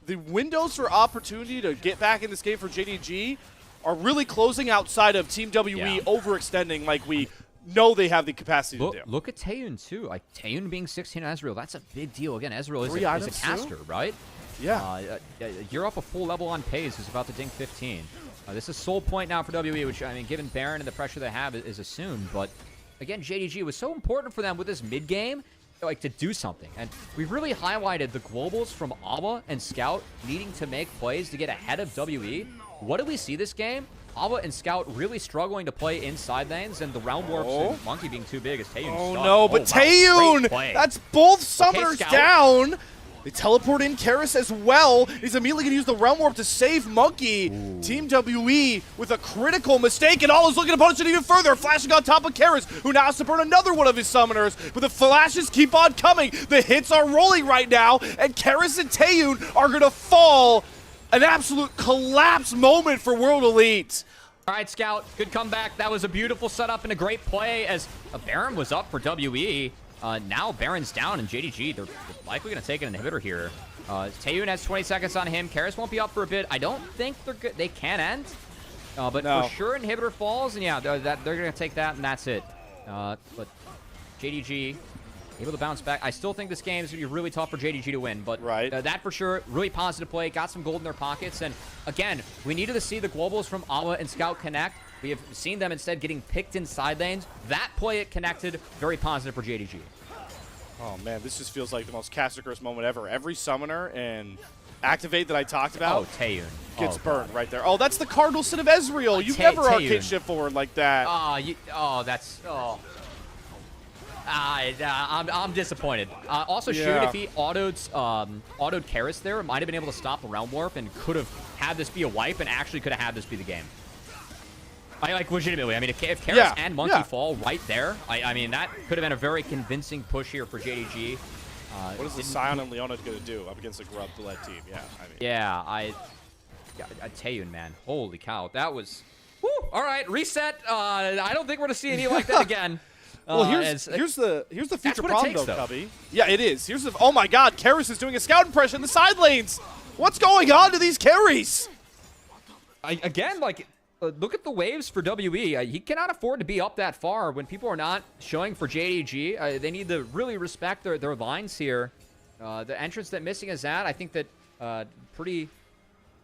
The windows for opportunity to get back in this game for JDG are really closing outside of Team WE overextending like we know they have the capacity to do. Look at Taeyoon, too. Like, Taeyoon being 16 on Ezreal, that's a big deal. Again, Ezreal is a caster, right? Yeah. You're up a full level on Peyz, who's about to ding 15. This is soul point now for WE, which, I mean, given Baron and the pressure they have, is assumed. But, again, JDG was so important for them with this mid-game, like, to do something. And we really highlighted the globals from Aba and Scout needing to make plays to get ahead of WE. What did we see this game? Aba and Scout really struggling to play inside lanes, and the round warps and Monki being too big as Taeyoon stuck. No, but Taeyoon! That's both summoners down! They teleport in Karis as well. He's immediately going to use the Realm Warp to save Monki. Ooh. Team WE with a critical mistake, and Ala's looking to punish it even further. Flashing on top of Karis, who now has to burn another one of his summoners. But the flashes keep on coming. The hits are rolling right now, and Karis and Taeyoon are going to fall. An absolute collapse moment for World Elite. All right, Scout, good comeback. That was a beautiful setup and a great play as a Baron was up for WE. Now Baron's down, and JDG, they're likely going to take an inhibitor here. Taeyoon has 20 seconds on him. Karis won't be up for a bit. I don't think they can end. But No. for sure, inhibitor falls, and yeah, they're going to take that, and that's it. But JDG able to bounce back. I still think this game is going to be really tough for JDG to win, but that for sure, really positive play. Got some gold in their pockets, and again, we needed to see the globals from Awa and Scout connect. We have seen them instead getting picked in side lanes. That play it connected, very positive for JDG. Oh man, this just feels like the most Caster Curse moment ever. Every summoner and activate that I talked about Taeyoon gets burned right there. Oh, that's the Cardinal Sin of Ezreal. You never arcade shift forward like that. I'm disappointed. Also, Shoot, if he autoed Karis there, might have been able to stop the Realm Warp and could have had this be a wipe and actually could have had this be the game. Legitimately. I mean, if Karis and Monki fall right there, I mean, that could have been a very convincing push here for JDG. What is the Sion and Leona going to do up against a Grub-led team? Yeah, I mean. Yeah, I Taeyoon, man. Holy cow. That was... Woo! All right, reset. I don't think we're going to see any like that again. Well, here's the future problem, though, Cubby. Yeah, it is. Oh my God, Karis is doing a scout impression in the side lanes. What's going on to these carries? Look at the waves for WE. He cannot afford to be up that far when people are not showing for JDG. They need to really respect their lines here. The entrance that missing is that. I think that pretty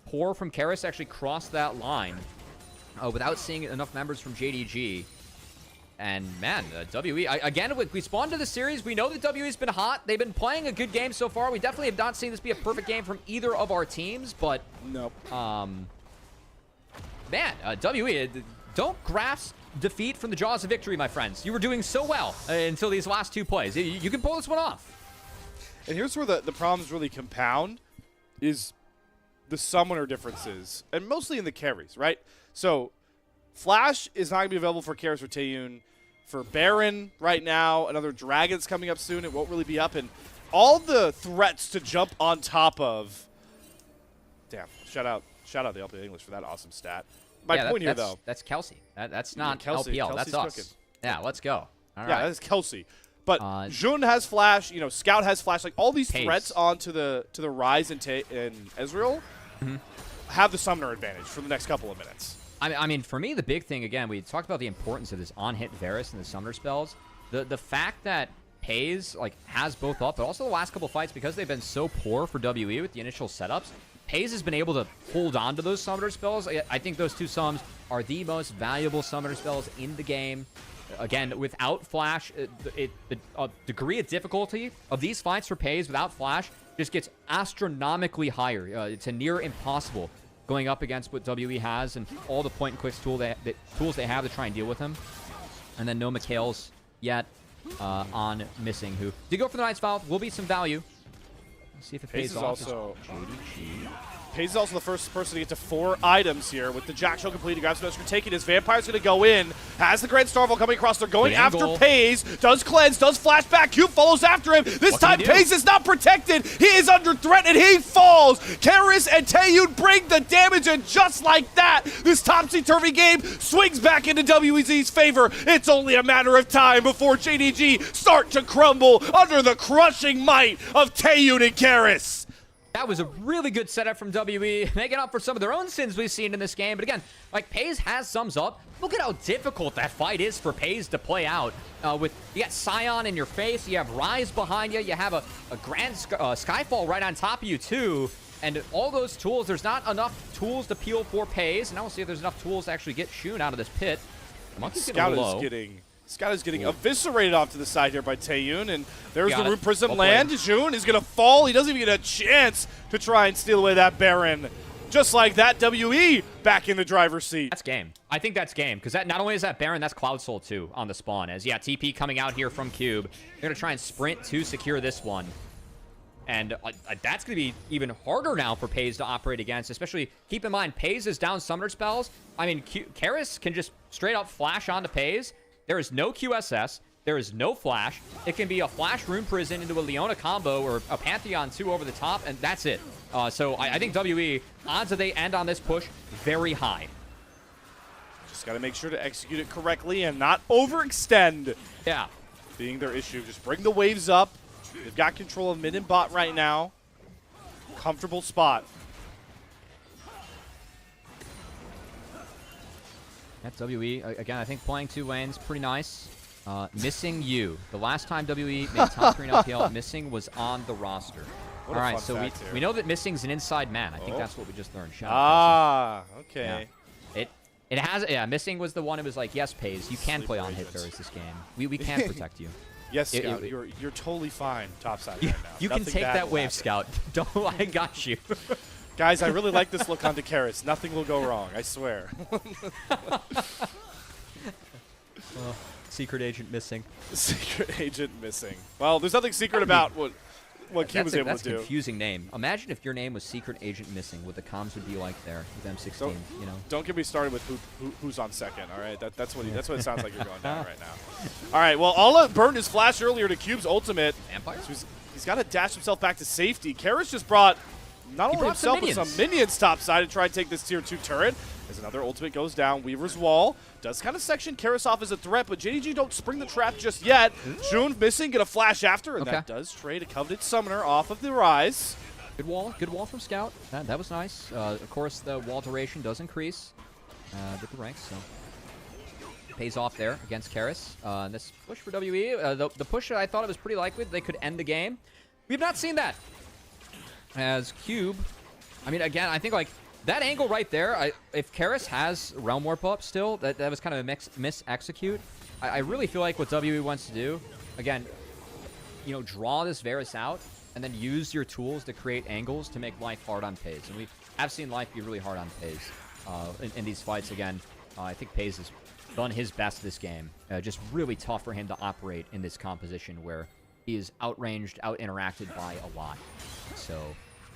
poor from Karis actually crossed that line without seeing enough members from JDG. And man, WE, again, we spawned to the series. We know that WE's been hot. They've been playing a good game so far. We definitely have not seen this be a perfect game from either of our teams, but nope. Man, WE, don't grasp defeat from the jaws of victory, my friends. You were doing so well until these last two plays. You can pull this one off. And here's where the problems really compound is the summoner differences, and mostly in the carries, right? So Flash is not going to be available for Karis or Taeyoon. For Baron right now, another Dragon's coming up soon. It won't really be up. And all the threats to jump on top of... Damn, shout out the LPL English for that awesome stat. My point here, though. That's Kelsey. That's not Kelsey. LPL. Kelsey's that's us. cooking. Yeah, let's go. All right. Yeah, that's Kelsey. But Jun has Flash. Scout has Flash. Like all these Peyz. threats onto the Rise and Ezreal have the summoner advantage for the next couple of minutes. I mean, for me, the big thing, again, we talked about the importance of this on-hit Varus and the summoner spells. The fact that Peyz has both up, but also the last couple fights, because they've been so poor for WE with the initial setups, Peyz has been able to hold on to those summoner spells. I think those two sums are the most valuable summoner spells in the game. Again, without Flash, the degree of difficulty of these fights for Peyz without Flash just gets astronomically higher. It's a near impossible going up against what WE has and all the point-and-click tools they have to try and deal with him. And then no Mikhails yet on Missing, who did go for the Knight's Vow. Will be some value. Let's see if it pays off. JDG. Peyz is also the first person to get to 4 items here with the Jack Show completed. Grabs the taking his Vampire's going to go in. Has the Grand Starfall coming across. They're going after Peyz. Does cleanse, does flashback. Cube follows after him. This time Peyz is not protected. He is under threat and he falls. Karis and Taeyoon bring the damage, and just like that, this topsy-turvy game swings back into WEZ's favor. It's only a matter of time before JDG start to crumble under the crushing might of Taeyoon and Karis. That was a really good setup from WE, making up for some of their own sins we've seen in this game. But again, Peyz has sums up. Look at how difficult that fight is for Peyz to play out. You got Sion in your face, you have Rise behind you, you have a Grand Skyfall right on top of you too. And all those tools, there's not enough tools to peel for Peyz. And I will see if there's enough tools to actually get Shun out of this pit. Monkey's Scout is getting eviscerated off to the side here by Taeyoon, and there's the Root Prism Well land. Jun is going to fall. He doesn't even get a chance to try and steal away that Baron. Just like that, WE back in the driver's seat. That's game. I think that's game, because that not only is that Baron, that's Cloud Soul too on the spawn. As TP coming out here from Cube. They're going to try and sprint to secure this one. And that's going to be even harder now for Peyz to operate against, especially keep in mind, Peyz is down summoner spells. I mean, Karis can just straight up flash onto Peyz. There is no QSS. There is no flash. It can be a flash Rune Prison into a Leona combo or a Pantheon 2 over the top, and that's it. So I think WE, odds that they end on this push, very high. Just got to make sure to execute it correctly and not overextend. Yeah. Being their issue. Just bring the waves up. They've got control of mid and bot right now. Comfortable spot. At WE, again, I think playing 2 lanes, pretty nice. Missing you. The last time WE made top 3 in LPL, Missing was on the roster. All right, so we know that Missing's an inside man. I think that's what we just learned. Shout out, okay. Yeah. It has, Missing was the one who was like, yes, Peyz, you can play on hit Varus this game. We can protect you. Yes, Scout, you're totally fine topside right now. You can take that wave, Scout. Don't, I got you. Guys, I really like this look onto Karis. Nothing will go wrong, I swear. Secret agent missing. Secret agent missing. Well, there's nothing secret about what Q was able to do. That's a confusing name. Imagine if your name was Secret Agent Missing, what the comms would be like there with M16, you know? Don't get me started with who's on second, all right? That's what it sounds like you're going down right now. All right, well, Alla burned his flash earlier to Cube's ultimate. Vampire? So he's got to dash himself back to safety. Karis just brought not only himself, but some minions topside to try and take this tier 2 turret. As another ultimate goes down, Weaver's Wall does kind of section Karis off as a threat, but JDG don't spring the trap just yet. June missing, get a flash after, and that does trade a Coveted Summoner off of the Rise. Good wall from Scout. That was nice. Of course, the wall duration does increase with the ranks, so pays off there against Karis. This push for WE, the push I thought it was pretty likely they could end the game. We've not seen that. As Cube, I mean, again, I think like that angle right there, if Karis has Realm Warp up still, that was kind of a mis-execute. I really feel like what WE wants to do, again, you know, draw this Varus out and then use your tools to create angles to make life hard on Peyz. And we have seen life be really hard on Peyz in these fights. Again, I think Peyz has done his best this game. Just really tough for him to operate in this composition where he is outranged, out-interacted by a lot. So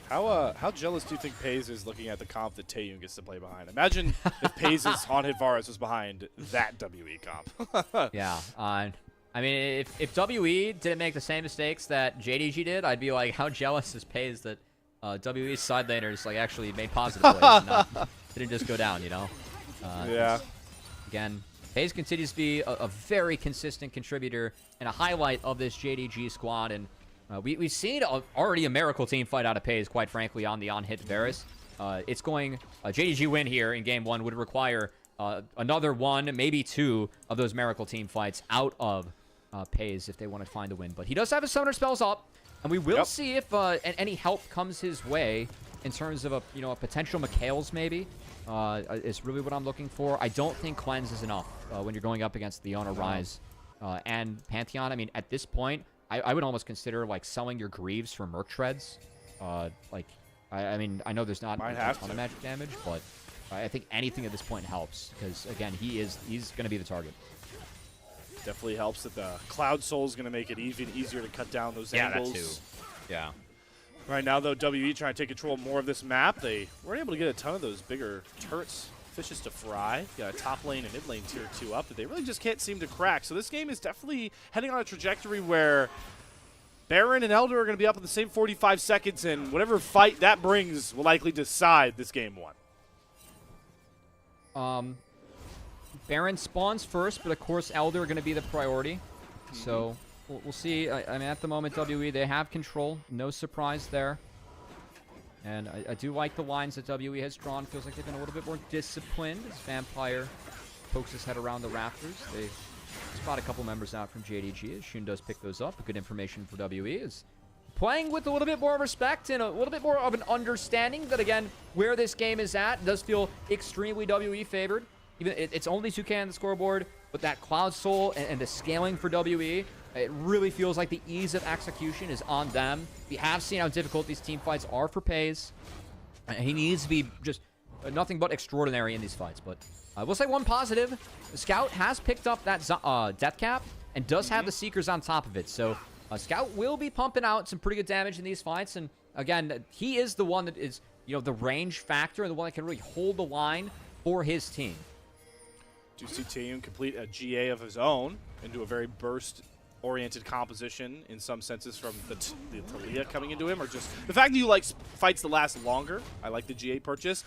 how jealous do you think Peyz is looking at the comp that Taeyoon gets to play behind? Imagine if Peyz's Haunted Varus was behind that WE comp. Yeah. I mean, if WE didn't make the same mistakes that JDG did, I'd be like, how jealous is Peyz that WE's side laners like actually made positive plays and didn't just go down, you know? Yeah. Again, Peyz continues to be a very consistent contributor and a highlight of this JDG squad, and we've seen already a miracle team fight out of Peyz, quite frankly, on the on-hit Varus. It's going a JDG win here in Game 1 would require another 1, maybe 2 of those miracle team fights out of Peyz if they want to find a win. But he does have his summoner spells up, and we will see if any help comes his way in terms of a potential McHale's maybe. Is really what I'm looking for. I don't think Cleanse is enough when you're going up against the Leona Rise and Pantheon. I mean, at this point, I would almost consider like selling your Greaves for Merc Shreds. I mean, I know there's not a ton of magic damage, but I think anything at this point helps because again, he's going to be the target. Definitely helps that the Cloud Soul is going to make it even easier to cut down those angles. That too. Yeah. Right now, though, WE trying to take control more of this map. They weren't able to get a ton of those bigger turrets, fishes to fry. Got a top lane and mid lane tier 2 up that they really just can't seem to crack. So this game is definitely heading on a trajectory where Baron and Elder are going to be up in the same 45 seconds, and whatever fight that brings will likely decide this game 1. Baron spawns first, but of course Elder are going to be the priority. So we'll see. I mean, at the moment, WE, they have control. No surprise there. And I do like the lines that WE has drawn. Feels like they've been a little bit more disciplined as Vampire pokes his head around the rafters. They spot a couple members out from JDG as Shun does pick those up. Good information for WE is playing with a little bit more respect and a little bit more of an understanding that, again, where this game is at does feel extremely WE favored. Even it's only 2K on the scoreboard, but that Cloud Soul and the scaling for WE, it really feels like the ease of execution is on them. We have seen how difficult these team fights are for Peyz. He needs to be just nothing but extraordinary in these fights. But I will say one positive. Scout has picked up that death cap and does have the Seekers on top of it. So Scout will be pumping out some pretty good damage in these fights. And again, he is the one that is, the range factor and the one that can really hold the line for his team. Do see Taeyoon complete a GA of his own into a very burst-oriented composition in some senses from the Talia coming into him, or just the fact that you like fights that last longer. I like the GA purchase.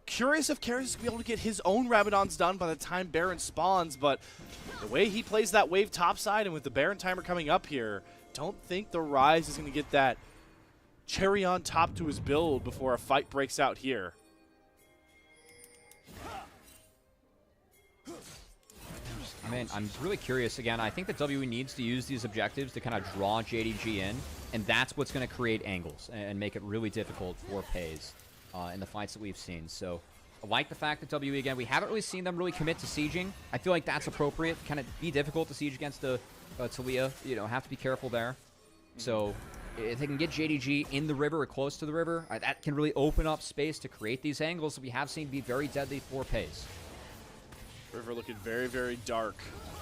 Curious if Karis is going to be able to get his own Rabadons done by the time Baron spawns, but the way he plays that wave topside and with the Baron timer coming up here, don't think the Rise is going to get that cherry on top to his build before a fight breaks out here. I'm really curious. Again, I think that WE needs to use these objectives to kind of draw JDG in, and that's what's going to create angles and make it really difficult for Peyz in the fights that we've seen. So I like the fact that WE, again, we haven't really seen them really commit to sieging. I feel like that's appropriate. Kind of be difficult to siege against the Talia. You know, have to be careful there. So if they can get JDG in the river or close to the river, that can really open up space to create these angles that we have seen be very deadly for Peyz. River looking very, very dark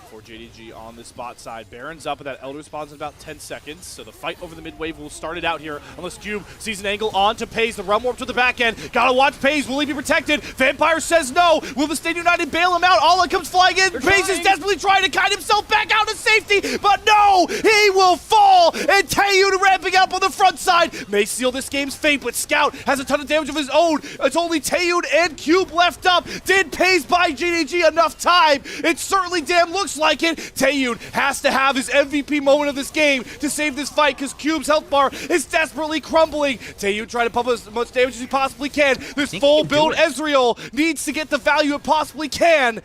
for JDG on the spot side. Baron's up, and that Elder spawns in about 10 seconds. So the fight over the mid wave will start it out here. Unless Cube sees an angle on to Peyz. The run warp to the back end. Gotta watch Peyz. Will he be protected? Vampire says no. Will the Stay United bail him out? Alla comes flying in. Peyz is desperately trying to kite himself back out to safety, but no! He will fall! And Taeyoon ramping up on the front side. May seal this game's fate, but Scout has a ton of damage of his own. It's only Taeyoon and Cube left up. Did Peyz buy JDG enough time? It certainly damn looks like it. Taeyoon has to have his MVP moment of this game to save this fight because Cube's health bar is desperately crumbling. Taeyoon trying to pump as much damage as he possibly can. This full build Ezreal needs to get the value it possibly can.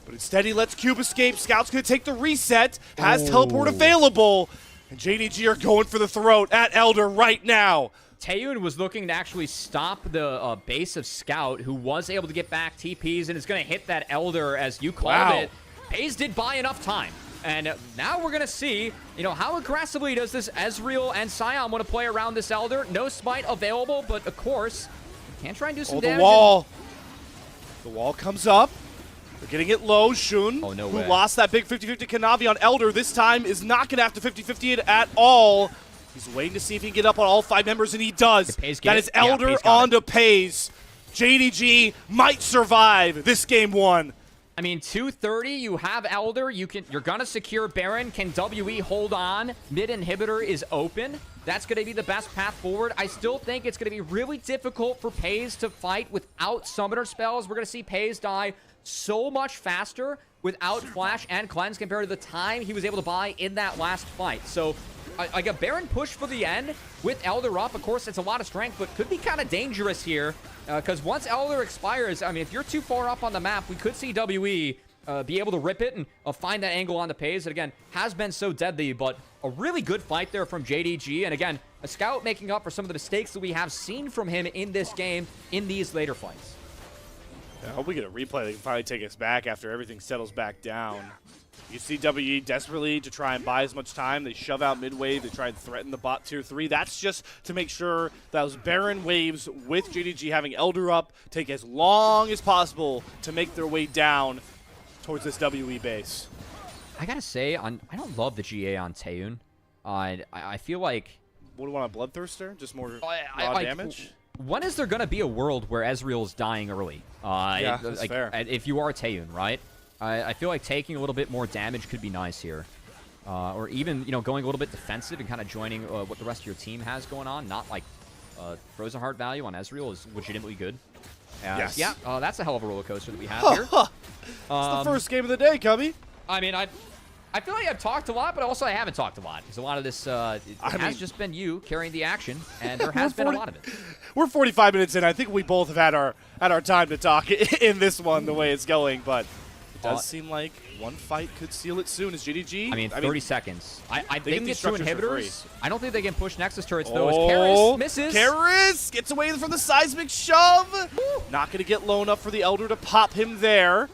But instead he lets Cube escape. Scout's going to take the reset. Has teleport available. And JDG are going for the throat at Elder right now. Taeyoon was looking to actually stop the base of Scout, who was able to get back TPs and is going to hit that Elder, as you called it. Peyz did buy enough time. And now we're going to see, you know, how aggressively does this Ezreal and Sion want to play around this Elder. No smite available, but of course, can try and do some damage. The wall comes up. They're getting it low. Shun, who lost that big 50-50 Kanavi on Elder, this time is not going to have to 50-50 it at all. He's waiting to see if he can get up on all 5 members, and he does. That is Elder onto Peyz. JDG might survive this game 1. I mean, 230, you have Elder, you're gonna secure Baron. Can WE hold on? Mid inhibitor is open. That's gonna be the best path forward. I still think it's gonna be really difficult for Peyz to fight without summoner spells. We're gonna see Peyz die so much faster without Flash and Cleanse compared to the time he was able to buy in that last fight. So I got Baron push for the end with Elder up. Of course, it's a lot of strength, but could be kind of dangerous here because once Elder expires, I mean, if you're too far up on the map, we could see WE be able to rip it and find that angle on the Peyz that, again, has been so deadly, but a really good fight there from JDG. And, again, a Scout making up for some of the mistakes that we have seen from him in this game in these later fights. I hope we get a replay that can finally take us back after everything settles back down. You see WE desperately to try and buy as much time. They shove out mid-wave. They try and threaten the bot tier 3. That's just to make sure those Baron waves with JDG having Elder up take as long as possible to make their way down towards this WE base. I gotta say, I don't love the GA on Taeyoon. I feel like... What do you want, a Bloodthirster? Just more raw damage? When is there gonna be a world where Ezreal is dying early? Yeah, that's fair. If you are Taeyoon, right? I feel like taking a little bit more damage could be nice here. Or even, you know, going a little bit defensive and kind of joining what the rest of your team has going on. Not like Frozen Heart value on Ezreal is legitimately good. Yes. Yeah, that's a hell of a roller coaster that we have here. It's the first game of the day, Cubby. I mean, I feel like I've talked a lot, but also I haven't talked a lot. Because a lot of this has just been you carrying the action, and there has been a lot of it. We're 45 minutes in. I think we both have had our time to talk in this one, the way it's going, but it does seem like one fight could seal it soon. Is JDG? I mean, 30 seconds. They can get 2 inhibitors. I don't think they can push Nexus turrets, though, as Karis misses. Karis gets away from the seismic shove. Woo. Not going to get low enough for the Elder to pop him there.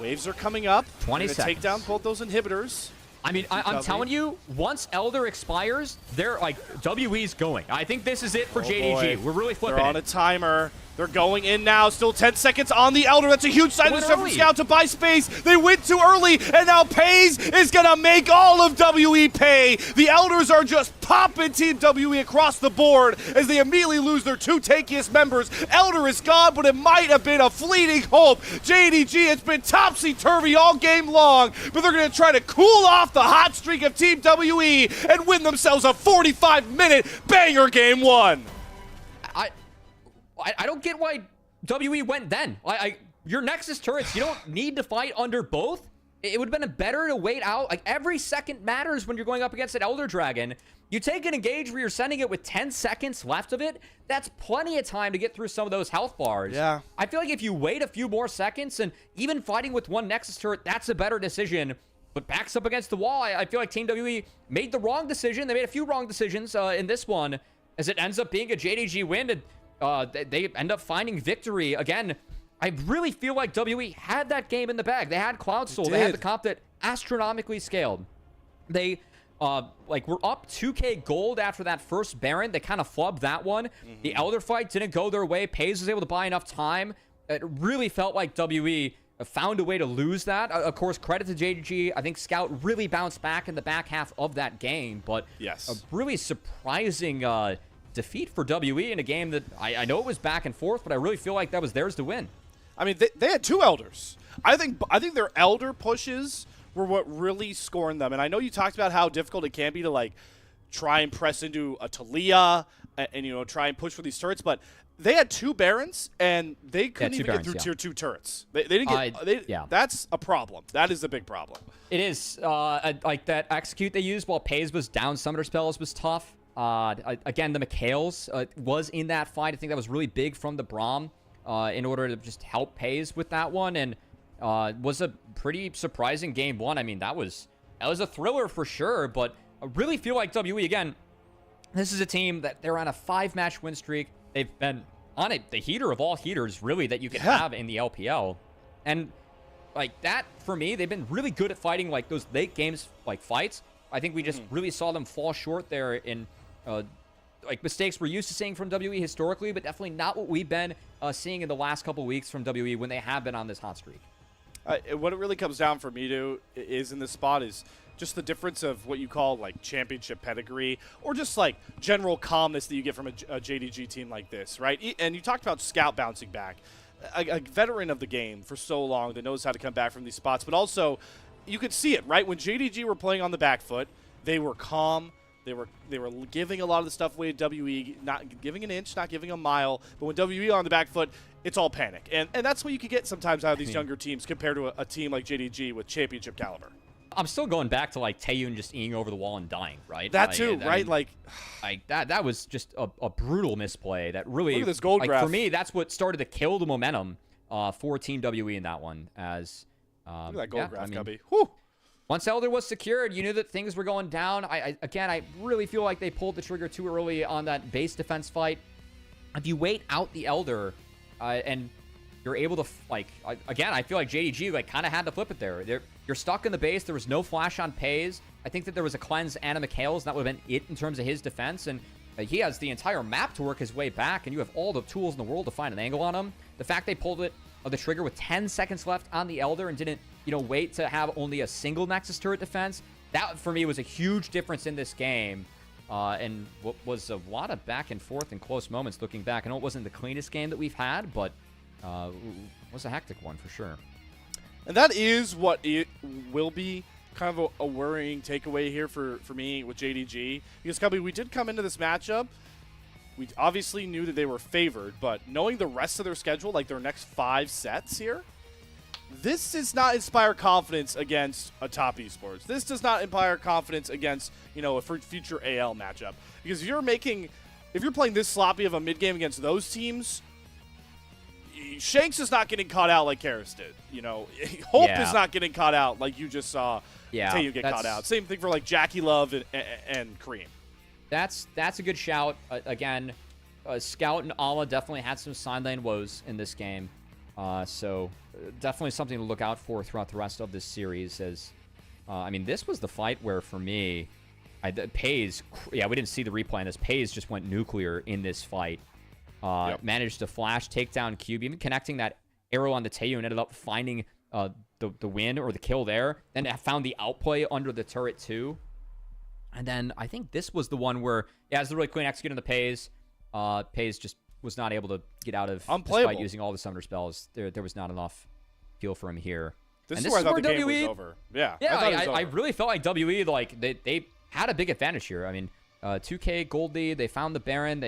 Waves are coming up. 20 seconds. Take down both those inhibitors. I mean, I'm telling you, once Elder expires, they're like, WE's going. I think this is it for JDG. We're really flipping They're on a timer. They're going in now. Still 10 seconds on the Elder. That's a huge sign of from Scout to buy space. They went too early, and now Peyz is going to make all of WE pay. The Elders are just popping Team WE across the board as they immediately lose their 2 tankiest members. Elder is gone, but it might have been a fleeting hope. JDG, it's been topsy-turvy all game long, but they're going to try to cool off the hot streak of Team WE and win themselves a 45-minute banger game 1. I don't get why WE went then. Your Nexus turrets, you don't need to fight under both. It would have been better to wait out. Like, every second matters when you're going up against an Elder Dragon. You take an engage where you're sending it with 10 seconds left of it, that's plenty of time to get through some of those health bars. Yeah. I feel like if you wait a few more seconds, and even fighting with one Nexus turret, that's a better decision. But backs up against the wall, I feel like Team WE made the wrong decision. They made a few wrong decisions in this one, as it ends up being a JDG win, and they end up finding victory. Again, I really feel like WE had that game in the bag. They had Cloud Soul. They had the comp that astronomically scaled. They were up 2k gold after that first Baron. They kind of flubbed that one. The Elder fight didn't go their way. Peyz was able to buy enough time. It really felt like WE found a way to lose that. Of course, credit to JDG. I think Scout really bounced back in the back half of that game, but yes, a really surprising defeat for WE in a game that I know it was back and forth, but I really feel like that was theirs to win. I mean, they had 2 Elders. I think their Elder pushes were what really scorned them. And I know you talked about how difficult it can be to, like, try and press into a Talia and you know, try and push for these turrets, but they had 2 Barons, and they couldn't even get through tier 2 turrets. They didn't get. Yeah. That's a problem. That is a big problem. It is. Like, that execute they used while Peyz was down summoner spells was tough. Again, the Mikhails was in that fight. I think that was really big from the Braum in order to just help Peyz with that one, and was a pretty surprising game 1. I mean, that was a thriller for sure, but I really feel like WE, again, this is a team that they're on a 5-match win streak. They've been on the heater of all heaters, really, that you could have in the LPL. And, like, that, for me, they've been really good at fighting, like, those late games, like, fights. I think we just really saw them fall short there in, like, mistakes we're used to seeing from WE historically, but definitely not what we've been seeing in the last couple weeks from WE when they have been on this hot streak. What it really comes down for me to is in this spot is just the difference of what you call, like, championship pedigree, or just, like, general calmness that you get from a JDG team like this, right? And you talked about Scout bouncing back. A veteran of the game for so long that knows how to come back from these spots, but also you could see it, right? When JDG were playing on the back foot, they were calm. They were giving a lot of the stuff away to WE, not giving an inch, not giving a mile. But when WE are on the back foot, it's all panic. And that's what you could get sometimes out of these younger teams compared to a team like JDG with championship caliber. I'm still going back to, like, Taeyoon just eating over the wall and dying, right? That too, right? Like that was just a brutal misplay. That really, look at this gold like, graph. for me, that's what started to kill the momentum for Team WE in that one. As look at that gold graph, I mean, Cubby. Whew. Once Elder was secured, you knew that things were going down. Again, I really feel like they pulled the trigger too early on that base defense fight. If you wait out the Elder, and you're able to, again, I feel like JDG, like, kind of had to flip it there. You're stuck in the base. There was no flash on Peyz. I think that there was a cleanse and a Mikhails, and that would have been it in terms of his defense. And he has the entire map to work his way back, and you have all the tools in the world to find an angle on him. The fact they pulled it the trigger with 10 seconds left on the Elder and didn't, wait to have only a single Nexus turret defense, that, for me, was a huge difference in this game. And what was a lot of back and forth and close moments looking back. I know it wasn't the cleanest game that we've had, but was a hectic one for sure. And that is what it will be kind of a worrying takeaway here for me with JDG. Because, Cubby, we did come into this matchup. We obviously knew that they were favored, but knowing the rest of their schedule, like their next 5 sets here, this does not inspire confidence against a top esports. This does not inspire confidence against, a future AL matchup. Because if you're playing this sloppy of a mid game against those teams, Shanks is not getting caught out like Karis did. Hope is not getting caught out like you just saw Taeyoon get caught out. Same thing for, like, Jackie Love and Kareem. That's a good shout. Again, Scout and Ala definitely had some side lane woes in this game. So definitely something to look out for throughout the rest of this series. As I mean, this was the fight where, for me, Peyz, we didn't see the replay on this. Peyz just went nuclear in this fight. Managed to flash, take down Cubby, even connecting that arrow on the Taeyoon, ended up finding the win or the kill there. Then found the outplay under the turret too. And then I think this was the one where, it was the really clean execute on the Peyz. Peyz just was not able to get out of, despite using all the summoner spells. There was not enough feel for him here. This is where I thought the game was over. Yeah, I really felt like WE, like, they had a big advantage here. I mean, 2K gold lead, they found the Baron.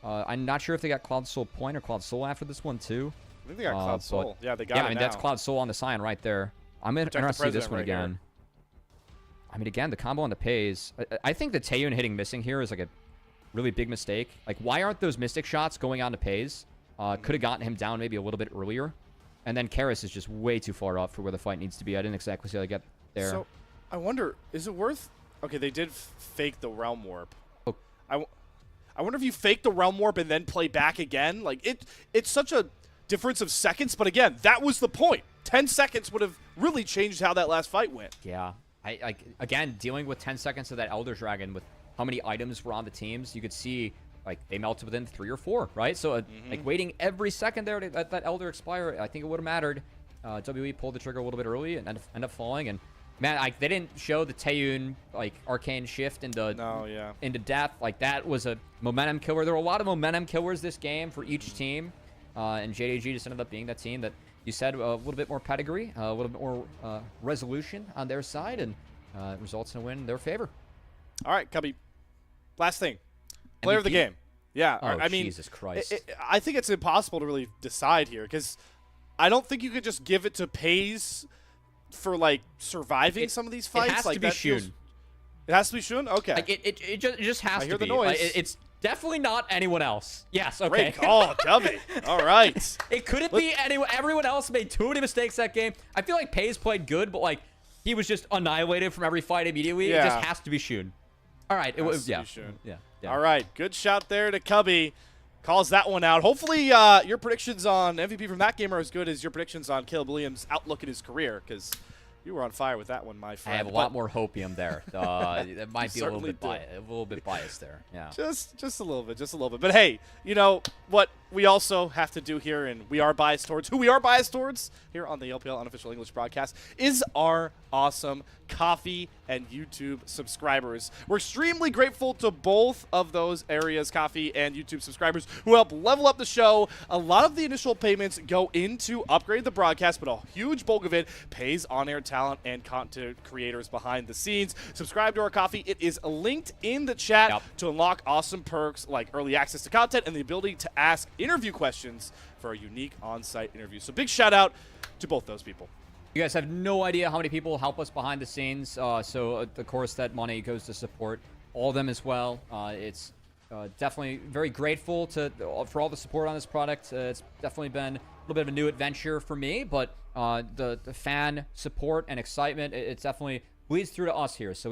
I'm not sure if they got Cloud Soul Point or Cloud Soul after this one too. I think they got Cloud Soul. Yeah, they got it I mean, now. that's Cloud Soul on the sign right there. I'm interested to see this one right here. again. I mean, again, the combo on the Peyz. I think the Taeyoon hitting missing here is like a really big mistake. Like, why aren't those Mystic shots going on to Peyz? Could have gotten him down maybe a little bit earlier. And then Karis is just way too far up for where the fight needs to be. I didn't exactly see how they get there. So, I wonder, is it worth... Okay, they did fake the Realm Warp. Oh. I wonder if you fake the Realm Warp and then play back again. Like, it's such a difference of seconds, but again, that was the point. 10 seconds would have really changed how that last fight went. Yeah. Again, dealing with 10 seconds of that Elder Dragon with how many items were on the teams, you could see, like, they melted within 3 or 4, right? So, like, waiting every second there to let that Elder expire, I think it would have mattered. WE pulled the trigger a little bit early and ended up falling. And, man, they didn't show the Taeyoon, like, arcane shift into death. Like, that was a momentum killer. There were a lot of momentum killers this game for each team. And JDG just ended up being that team that you said a little bit more pedigree, a little bit more resolution on their side, and results in a win in their favor. All right, Cubby. Last thing. Player of the game. Yeah. Oh, I mean, Jesus Christ. I think it's impossible to really decide here because I don't think you could just give it to Peyz for, like, surviving some of these fights. It has like, to be Shun. It has to be Shun? Okay. Like, it just has to be. I hear the noise. Like, it's definitely not anyone else. Yes, okay. Great call, Cubby. All right. It couldn't be anyone. Everyone else made too many mistakes that game. I feel like Peyz played good, but, like, he was just annihilated from every fight immediately. Yeah. It just has to be Shun. All right. It was, yeah. Yeah. All right. Good shot there to Cubby. Calls that one out. Hopefully your predictions on MVP from that game are as good as your predictions on Caleb Williams' outlook in his career, because you were on fire with that one, my friend. I have a lot more hopium there. It might be a little bit biased there. Yeah. Just a little bit. But hey, you know what we also have to do here, and we are biased towards, who we are biased towards here on the LPL Unofficial English broadcast, is our awesome Coffee and YouTube subscribers. We're extremely grateful to both of those areas, Coffee and YouTube subscribers, who help level up the show. A lot of the initial payments go into upgrade the broadcast, but a huge bulk of it pays on-air talent and content creators behind the scenes. Subscribe to our Coffee. It is linked in the chat to unlock awesome perks like early access to content and the ability to ask interview questions for a unique on-site interview. So big shout out to both those people. You guys have no idea how many people help us behind the scenes. So of course that money goes to support all of them as well. It's definitely very grateful for all the support on this product. It's definitely been a little bit of a new adventure for me, but the fan support and excitement, it definitely bleeds through to us here. So we